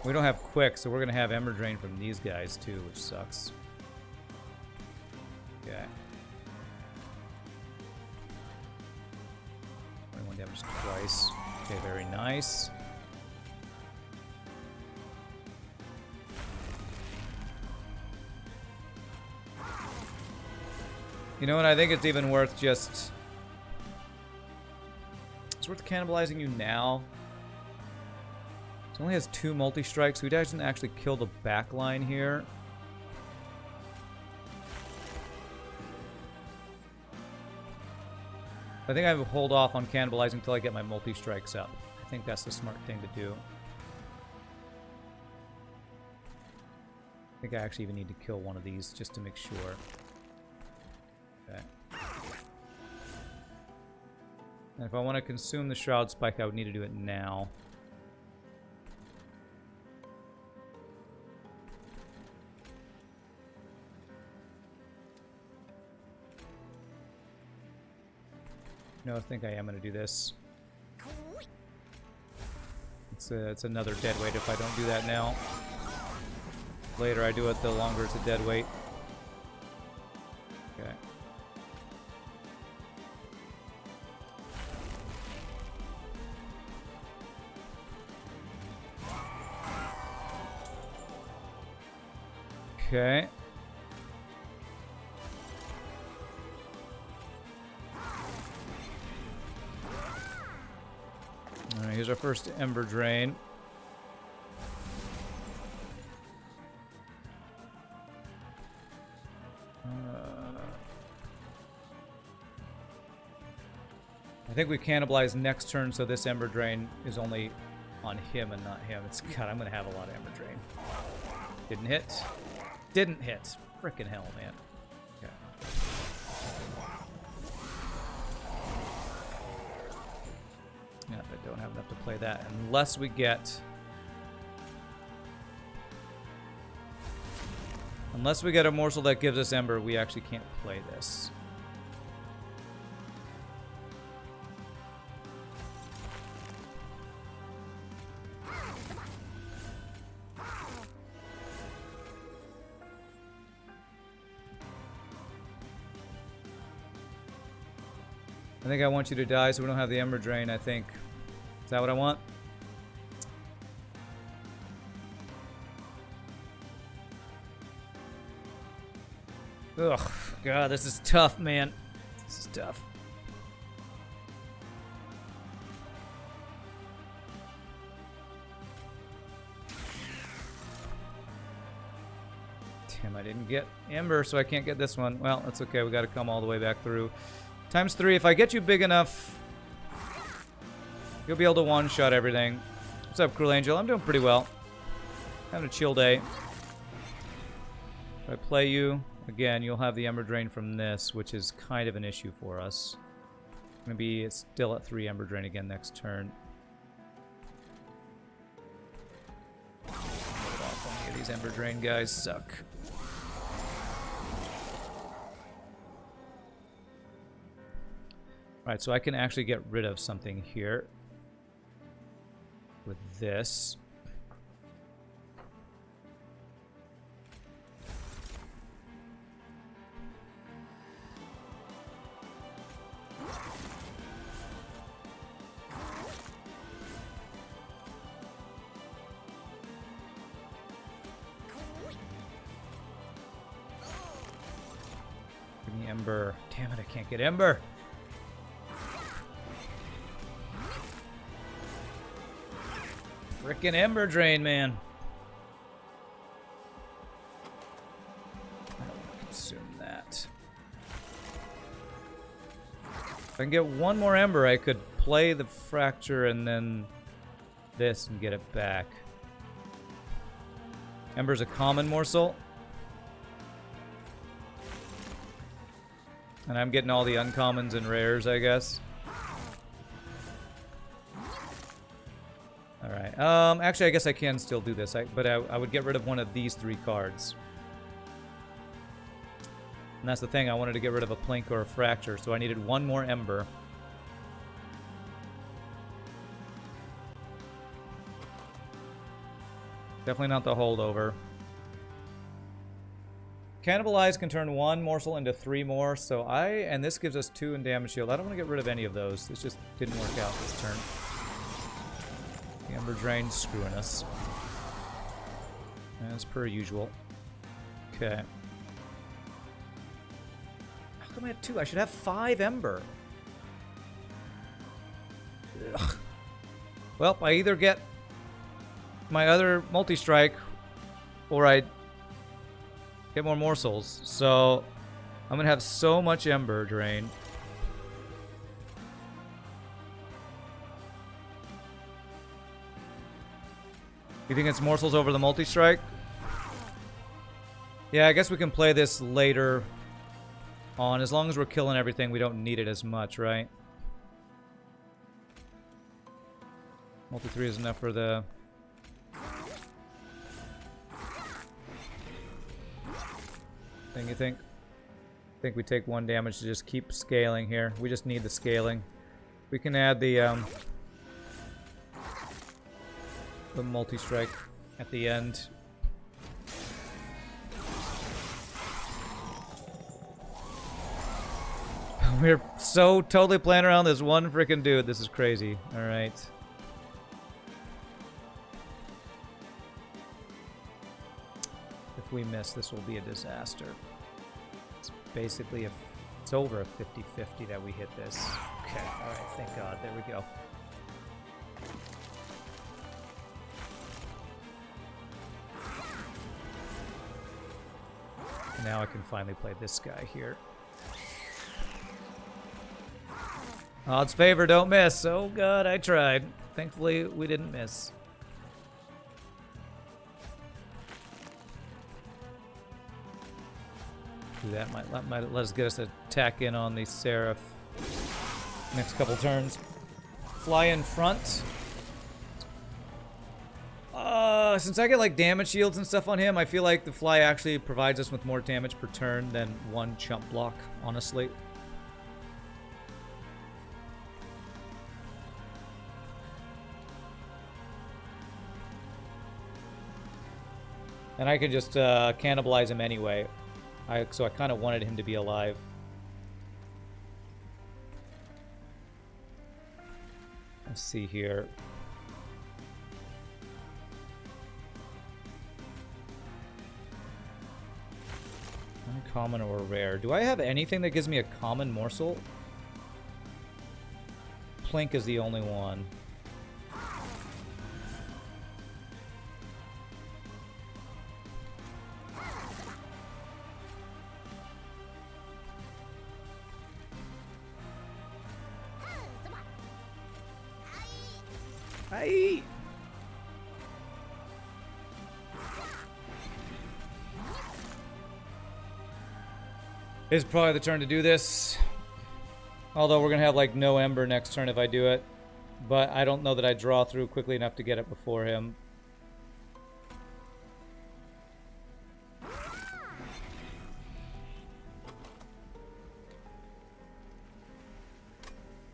We don't have quick, so we're going to have Ember Drain from these guys too, which sucks. Okay. 21 damage twice. Okay, very nice. You know what? I think it's even worth just... It's worth cannibalizing you now. It only has 2 multi-strikes. We doesn't actually kill the back line here. I think I will hold off on cannibalizing until I get my multi-strikes up. I think that's the smart thing to do. I think I actually even need to kill one of these just to make sure. Okay. And if I want to consume the Shroud Spike, I would need to do it now. No, I think I am going to do this. It's another dead weight if I don't do that now. Later I do it, the longer it's a dead weight. Okay. Okay. Alright, here's our first Ember Drain. I think we cannibalize next turn, so this Ember Drain is only on him and not him. It's God, I'm gonna have a lot of Ember Drain. Didn't hit. Didn't hit. Frickin' hell, man. Okay. Yeah, I don't have enough to play that unless we get... Unless we get a morsel that gives us Ember, we actually can't play this. I think I want you to die so we don't have the Ember Drain, I think. Is that what I want? Ugh, God, this is tough, man. This is tough. Damn, I didn't get Ember, so I can't get this one. Well, that's okay. We got to come all the way back through. Times 3. If I get you big enough, you'll be able to one-shot everything. What's up, Cruel Angel? I'm doing pretty well. Having a chill day. If I play you, again, you'll have the Ember Drain from this, which is kind of an issue for us. Maybe it's still at 3 Ember Drain again next turn. Any of these Ember Drain guys suck. Alright, so I can actually get rid of something here with this. Give me Ember. Damn it, I can't get Ember. Frickin' Ember Drain, man. I don't want to consume that. If I can get one more Ember, I could play the Fracture and then this and get it back. Ember's a common morsel. And I'm getting all the uncommons and rares, I guess. Alright, actually I guess I can still do this, but I would get rid of one of these 3 cards. And that's the thing, I wanted to get rid of a Plink or a Fracture, so I needed one more Ember. Definitely not the holdover. Cannibalize can turn 1 morsel into 3 more, so and this gives us 2 in damage shield. I don't want to get rid of any of those. This just didn't work out this turn. The Ember Drain screwing us. As per usual. Okay. How come I have 2? I should have 5 Ember. Ugh. Well, I either get my other multi-strike or I get more morsels. So I'm gonna have so much Ember Drain. You think it's morsels over the multi-strike? Yeah, I guess we can play this later on. As long as we're killing everything, we don't need it as much, right? Multi-3 is enough for the... thing, you think? I think we take 1 damage to just keep scaling here. We just need the scaling. We can add the multi-strike at the end. We're so totally playing around this one freaking dude. This is crazy. Alright. If we miss, this will be a disaster. It's basically it's over a 50-50 that we hit this. Okay, alright, thank God. There we go. Now I can finally play this guy here. Odds favor, don't miss. Oh God, I tried. Thankfully, we didn't miss. Do that. Might let us get us attack in on the Seraph next couple turns. Fly in front. Since I get like damage shields and stuff on him, I feel like the fly actually provides us with more damage per turn than one chump block, honestly. And I could just cannibalize him anyway. So I kind of wanted him to be alive. Let's see here. Uncommon or rare. Do I have anything that gives me a common morsel? Plink is the only one. Aye. It's probably the turn to do this. Although we're going to have like no Ember next turn if I do it. But I don't know that I draw through quickly enough to get it before him. I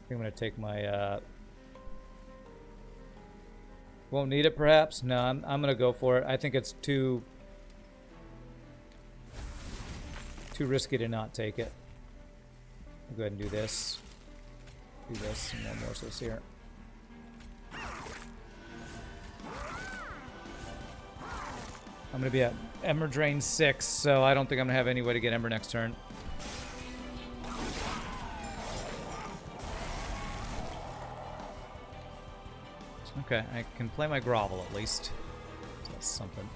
think I'm going to take my... Won't need it perhaps? No, I'm going to go for it. I think it's too risky to not take it. I'll go ahead and do this. Do this. Some more morsels here. I'm going to be at Ember Drain 6, so I don't think I'm going to have any way to get Ember next turn. Okay, I can play my Grovel at least. That's something.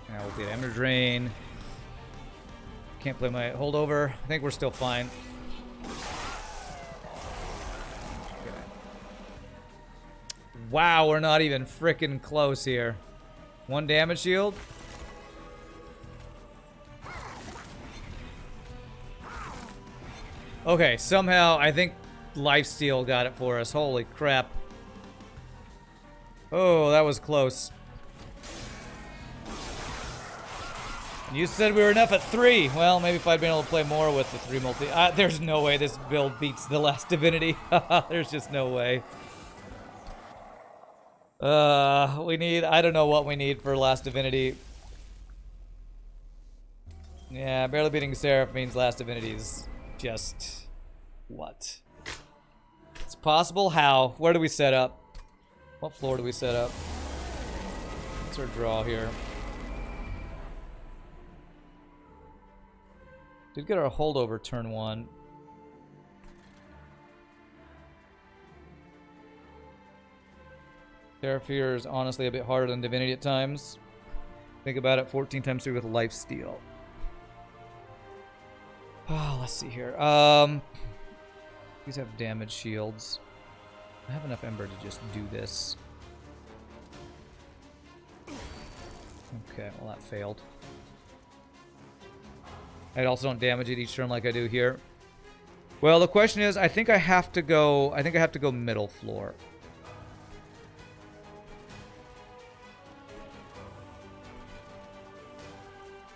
Now we'll get Ember Drain. Can't play my Holdover. I think we're still fine. Okay. Wow, we're not even frickin' close here. One damage shield. Okay, somehow I think Lifesteal got it for us. Holy crap. Oh, that was close. You said we were enough at 3. Well, maybe if I'd been able to play more with the 3 multi... there's no way this build beats the Last Divinity. There's just no way. We need... I don't know what we need for Last Divinity. Yeah, barely beating Seraph means Last Divinity is just... what? It's possible? How? Where do we set up? What floor do we set up? What's our draw here? Did get our holdover turn 1. Terrafear is honestly a bit harder than Divinity at times. Think about it, 14 times 3 with Lifesteal. Oh, let's see here. These have damage shields. I have enough Ember to just do this. Okay, well that failed. I also don't damage it each turn like I do here. Well, the question is, I think I have to go middle floor.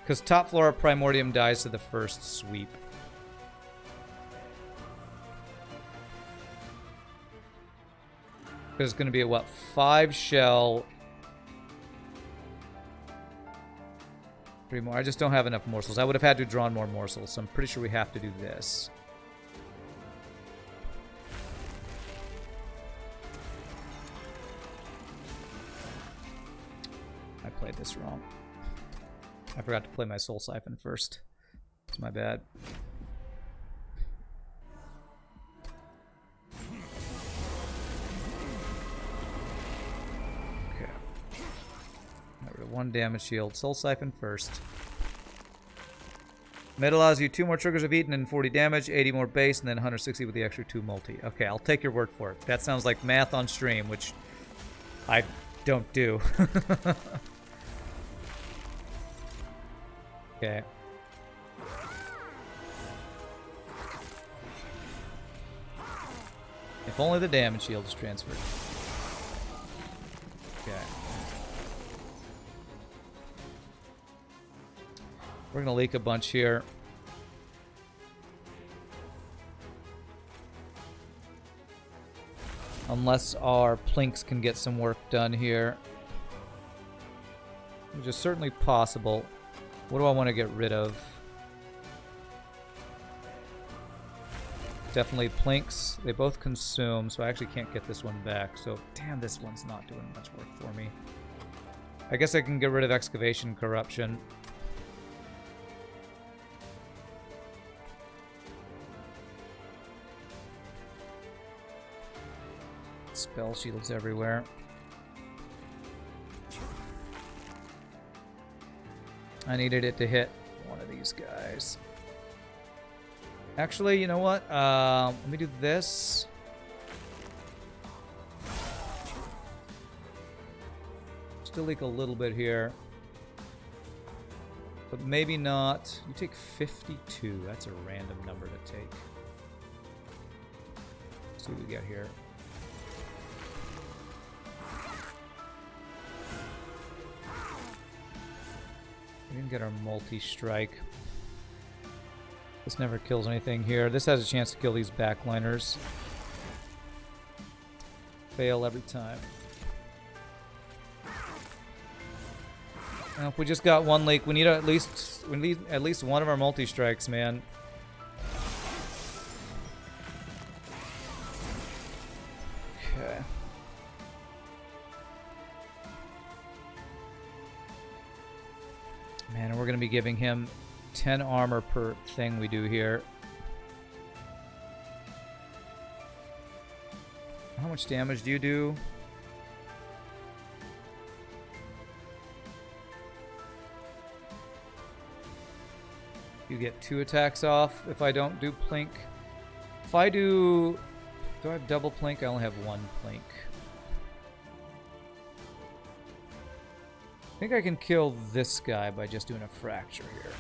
Because top floor of Primordium dies to the first sweep. Because it's going to be a, what, 5 shell... 3 more. I just don't have enough morsels. I would have had to draw more morsels, so I'm pretty sure we have to do this. I played this wrong. I forgot to play my Soul Siphon first. It's my bad. Okay. Got rid of 1 damage shield. Soul Siphon first. Med allows you 2 more triggers of Eaton and 40 damage, 80 more base, and then 160 with the extra 2 multi. Okay, I'll take your word for it. That sounds like math on stream, which I don't do. Okay. If only the damage shield is transferred. Okay. We're gonna leak a bunch here. Unless our plinks can get some work done here. Which is certainly possible. What do I want to get rid of? Definitely plinks. They both consume, so I actually can't get this one back. So, damn, this one's not doing much work for me. I guess I can get rid of excavation corruption. Spell shields everywhere. I needed it to hit one of these guys. Actually, you know what? Let me do this. Still leak a little bit here. But maybe not. You take 52. That's a random number to take. Let's see what we get here. We didn't get our multi-strike. This never kills anything here. This has a chance to kill these backliners. Fail every time. Now, if we just got one leak, we need at least one of our multi-strikes, man. Okay. Man, and we're gonna be giving him 10 armor per thing we do here. How much damage do you do? You get 2 attacks off if I don't do plink. If I do I have double plink? I only have 1 plink. I think I can kill this guy by just doing a fracture here.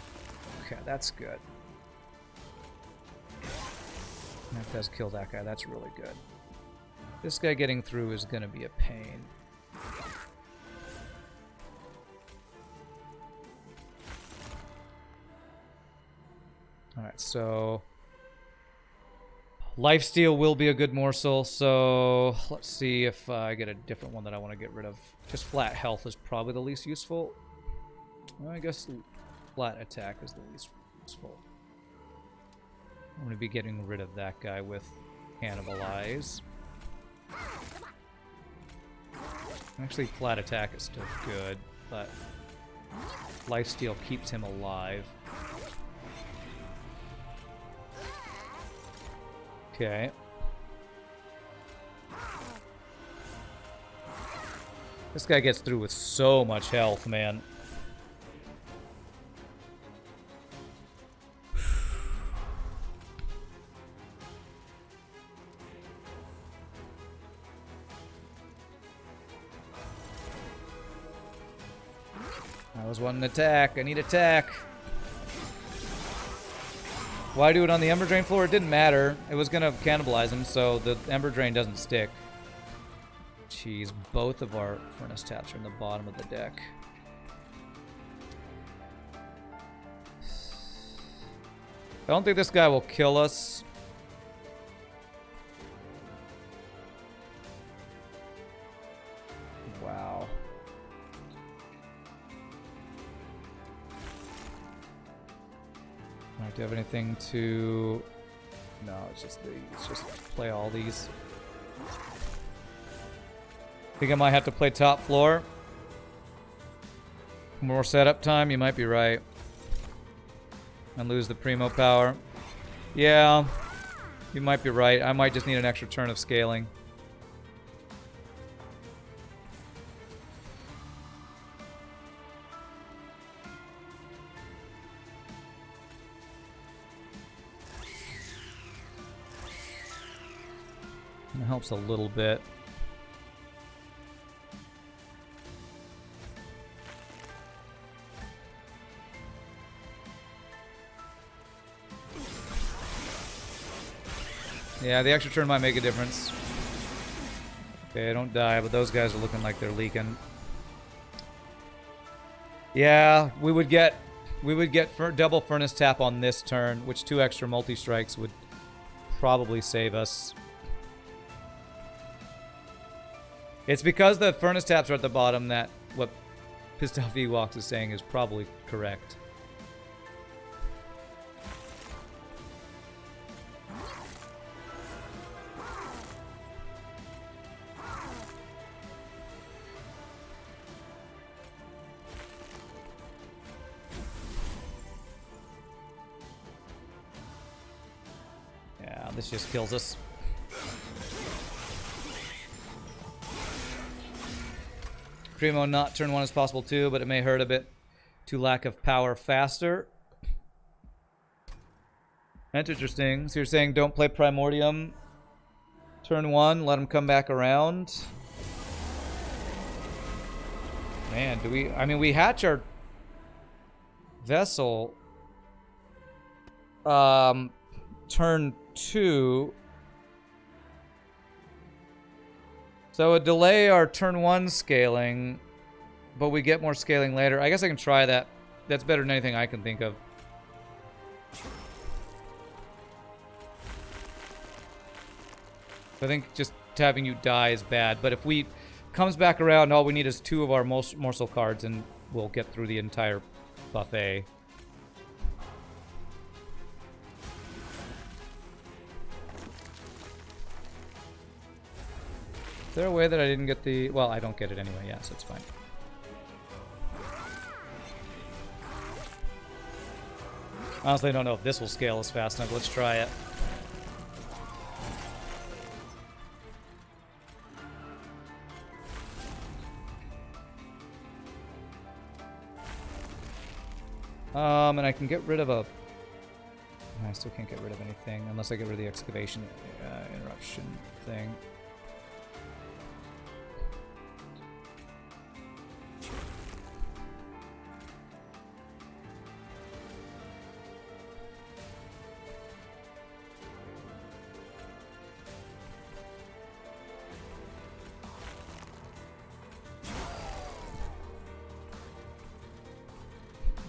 Okay, that's good. That does kill that guy. That's really good. This guy getting through is going to be a pain. Alright, so... Lifesteal will be a good morsel, so let's see if I get a different one that I want to get rid of. Just flat health is probably the least useful. Well, I guess flat attack is the least useful. I'm going to be getting rid of that guy with Cannibalize. Actually, flat attack is still good, but lifesteal keeps him alive. Okay. This guy gets through with so much health, man. I was wanting attack. I need attack. Why do it on the Ember Drain floor? It didn't matter. It was going to cannibalize him, so the Ember Drain doesn't stick. Jeez, both of our Furnace Taps are in the bottom of the deck. I don't think this guy will kill us. Wow. Do you have anything to... No, it's just play all these. Think I might have to play top floor. More setup time, you might be right. And lose the Primo power. Yeah, you might be right. I might just need an extra turn of scaling. It helps a little bit. Yeah, the extra turn might make a difference. Okay, don't die, but those guys are looking like they're leaking. Yeah, we would get double furnace tap on this turn, which 2 extra multi-strikes would probably save us. It's because the furnace taps are at the bottom that what Pissed Off Ewoks is saying is probably correct. Yeah, this just kills us. Primo not turn 1 is possible too, but it may hurt a bit to lack of power faster. That's interesting. So you're saying don't play Primordium turn 1, let him come back around. Man, do we... I mean, we hatch our vessel turn 2. So it delay our turn 1 scaling, but we get more scaling later. I guess I can try that. That's better than anything I can think of. I think just having you die is bad, but if we comes back around, all we need is 2 of our morsel cards and we'll get through the entire buffet. Is there a way that I didn't get the... Well, I don't get it anyway, yeah, so it's fine. Honestly, I don't know if this will scale as fast enough. Let's try it. And I can get rid of a... I still can't get rid of anything unless I get rid of the excavation interruption thing.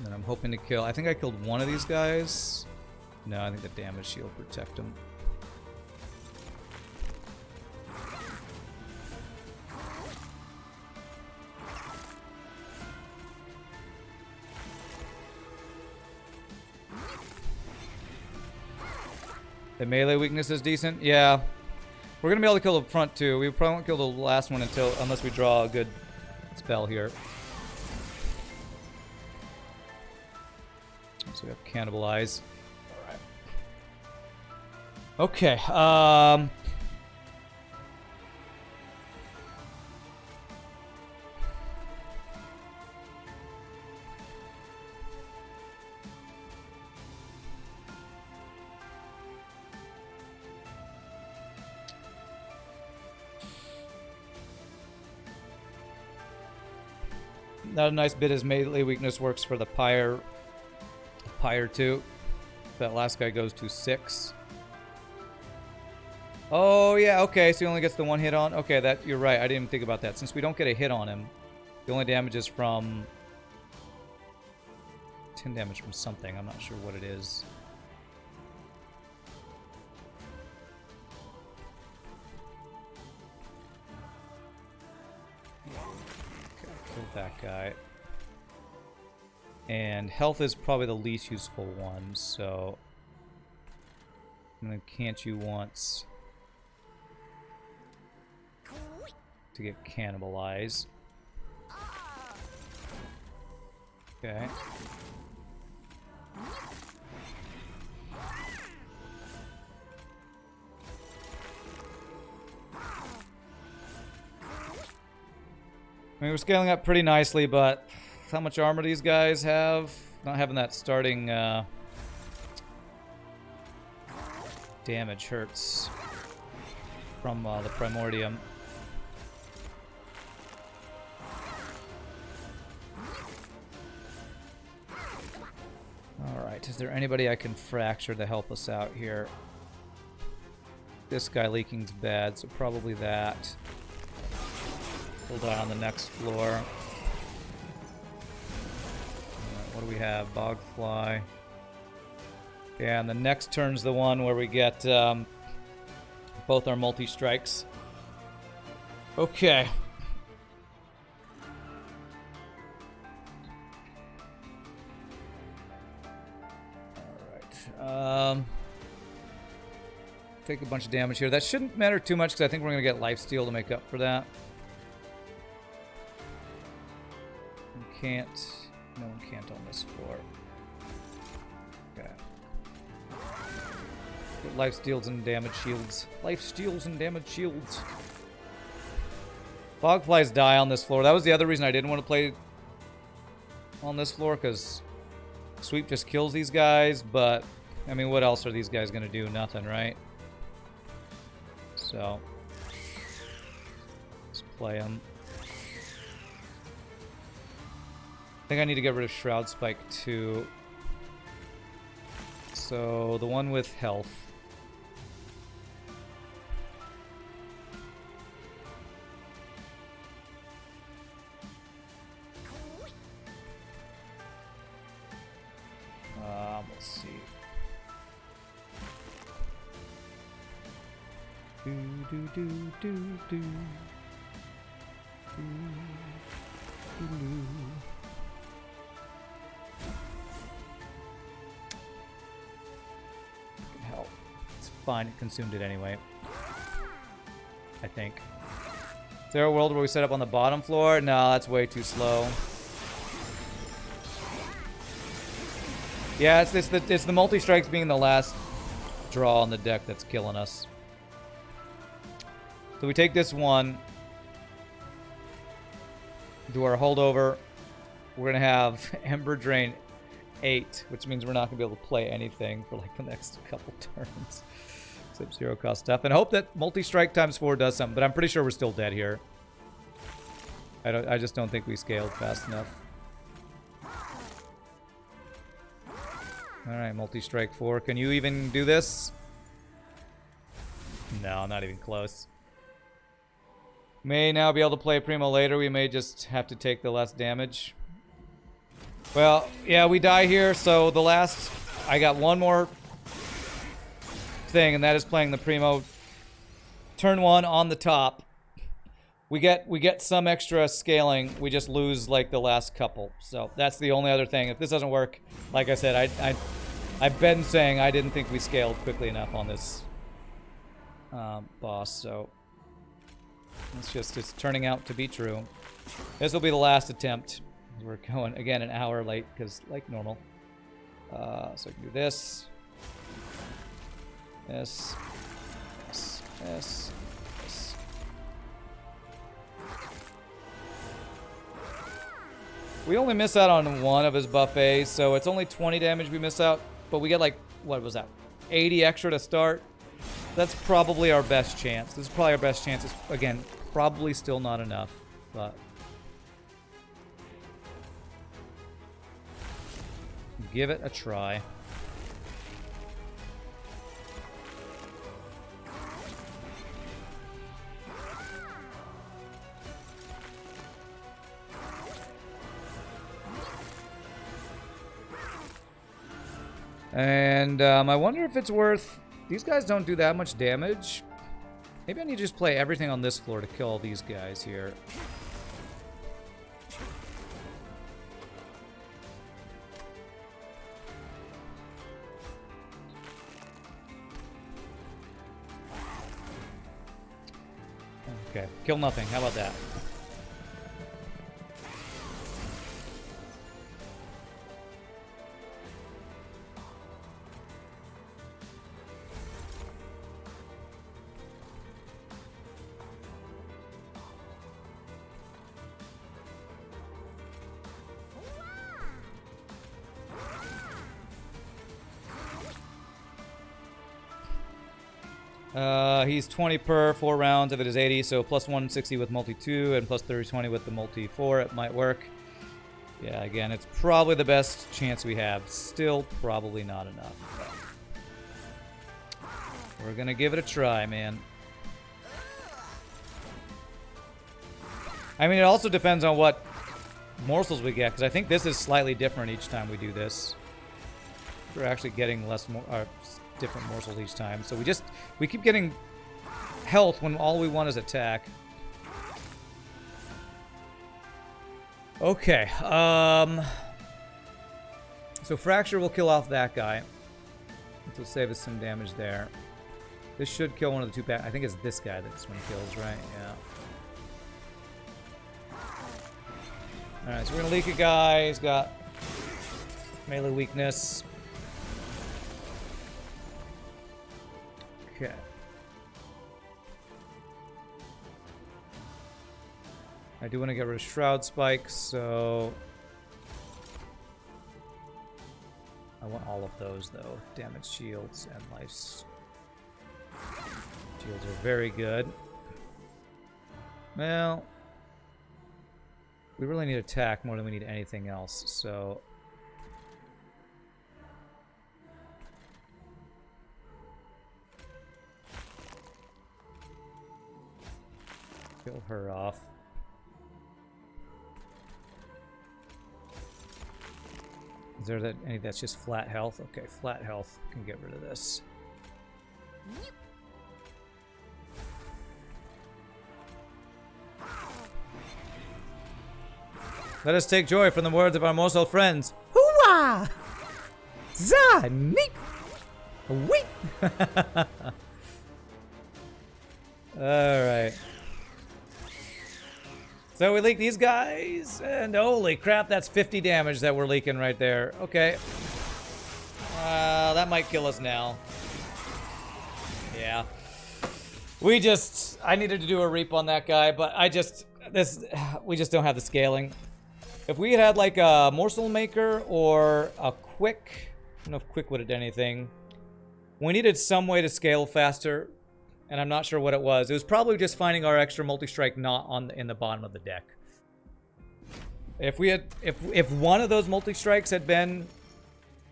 And I'm hoping to kill... I think I killed one of these guys. No, I think the damage shield protect him. The melee weakness is decent? Yeah. We're going to be able to kill the front too. We probably won't kill the last one unless we draw a good spell here. So we have cannibalize. Alright. Okay. Not a nice bit as melee weakness works for the Pyre 2. That last guy goes to 6. Oh, yeah, okay, so he only gets the 1 hit on. Okay, that you're right. I didn't even think about that. Since we don't get a hit on him, the only damage is from 10 damage from something. I'm not sure what it is. Killed that guy. And health is probably the least useful one, so I'm gonna can't you once to get cannibalized. Okay. I mean, we're scaling up pretty nicely, but how much armor these guys have? Not having that starting damage hurts from the Primordium. Alright, is there anybody I can fracture to help us out here? This guy leaking's bad, so probably that. We'll die on the next floor. Alright, what do we have? Bogfly. Yeah, and the next turn's the one where we get both our multi-strikes. Okay. Alright. Take a bunch of damage here. That shouldn't matter too much because I think we're going to get lifesteal to make up for that. We can't... No one can't on this floor. Okay. Get life steals and damage shields. Life steals and damage shields. Bogflies die on this floor. That was the other reason I didn't want to play on this floor, because sweep just kills these guys, but I mean, what else are these guys going to do? Nothing, right? So let's play them. I think I need to get rid of Shroud Spike too. So the one with health. Let's see. Do do do do do. Do do do. Help. It's fine. It consumed it anyway. I think. Is there a world where we set up on the bottom floor? No, that's way too slow. Yeah, it's the multi-strikes being the last draw on the deck that's killing us. So we take this one, do our holdover. We're gonna have Ember Drain 8, which means we're not gonna be able to play anything for like the next couple turns, except zero cost stuff, and hope that multi-strike times 4 does something. But I'm pretty sure we're still dead here. I just don't think we scaled fast enough. Alright, multi-strike 4. Can you even do this? No, not even close. May now be able to play Primo later. We may just have to take the less damage. Well, yeah, we die here, so the last... I got one more thing, and that is playing the Primo. Turn 1 on the top. We get some extra scaling. We just lose like the last couple. So that's the only other thing. If this doesn't work, like I said, I've been saying I didn't think we scaled quickly enough on this boss. So it's turning out to be true. This will be the last attempt. We're going again an hour late because like normal. So I can do this, this, this, this. We only miss out on one of his buffets, so it's only 20 damage we miss out, but we get like, what was that, 80 extra to start? That's probably our best chance. This is probably our best chance. It's, again, probably still not enough, but... give it a try. And I wonder if it's worth... These guys don't do that much damage. Maybe I need to just play everything on this floor to kill all these guys here. Okay, kill nothing. How about that? He's 20 per 4 rounds if it is 80, so plus 160 with multi 2 and plus 30-20 with the multi 4. It might work. Yeah, again, it's probably the best chance we have. Still probably not enough. But we're gonna give it a try, man. I mean, it also depends on what morsels we get, because I think this is slightly different each time we do this. We're actually getting different morsels each time. So we keep getting health when all we want is attack. Okay. So Fracture will kill off that guy. This will save us some damage there. This should kill one of the two I think it's this guy that this one kills, right? Yeah. Alright, so we're gonna leak a guy. He's got melee weakness. Okay. I do want to get rid of Shroud Spikes, so I want all of those, though. Damage shields and life shields are very good. Well, we really need attack more than we need anything else, so kill her off. Is there any that's just flat health? Okay, flat health. Can get rid of this. Let us take joy from the words of our morsel friends. Hooah! Za! Neek! Wait! Alright. So we leak these guys, and holy crap, that's 50 damage that we're leaking right there. Okay. That might kill us now. Yeah. I needed to do a reap on that guy, but we just don't have the scaling. If we had like a morsel maker or a quick, I don't know if quick would have done anything. We needed some way to scale faster, and I'm not sure what it was. It was probably just finding our extra multi-strike not in the bottom of the deck. If one of those multi-strikes had been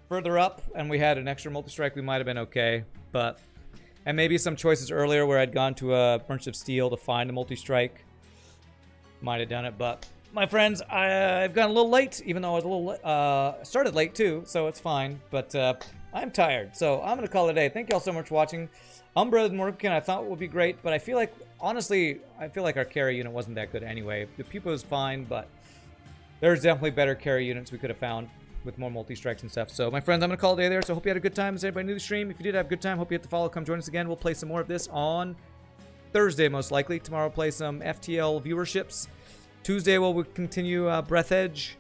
further up and we had an extra multi-strike, we might have been okay. And maybe some choices earlier where I'd gone to a Bunch of Steel to find a multi-strike might have done it, but my friends, I've gone a little late, even though I was a little started late too, so it's fine. But I'm tired, so I'm gonna call it a day. Thank y'all so much for watching. Umbra and Wurmkin I thought would be great, but I feel like, honestly, our carry unit wasn't that good anyway. The Pupa was fine, but there's definitely better carry units we could have found with more multi-strikes and stuff. So, my friends, I'm going to call it a day there, so hope you had a good time. Is everybody new to the stream? If you did have a good time, hope you hit the follow. Come join us again. We'll play some more of this on Thursday, most likely. Tomorrow we'll play some FTL viewerships. Tuesday we'll continue Breath Edge.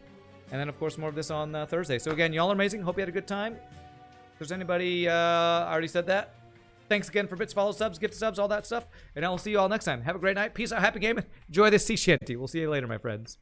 And then, of course, more of this on Thursday. So, again, y'all are amazing. Hope you had a good time. If there's anybody, I already said that. Thanks again for bits, follows, subs, gift subs, all that stuff. And I will see you all next time. Have a great night. Peace out. Happy gaming. Enjoy this sea shanty. We'll see you later, my friends.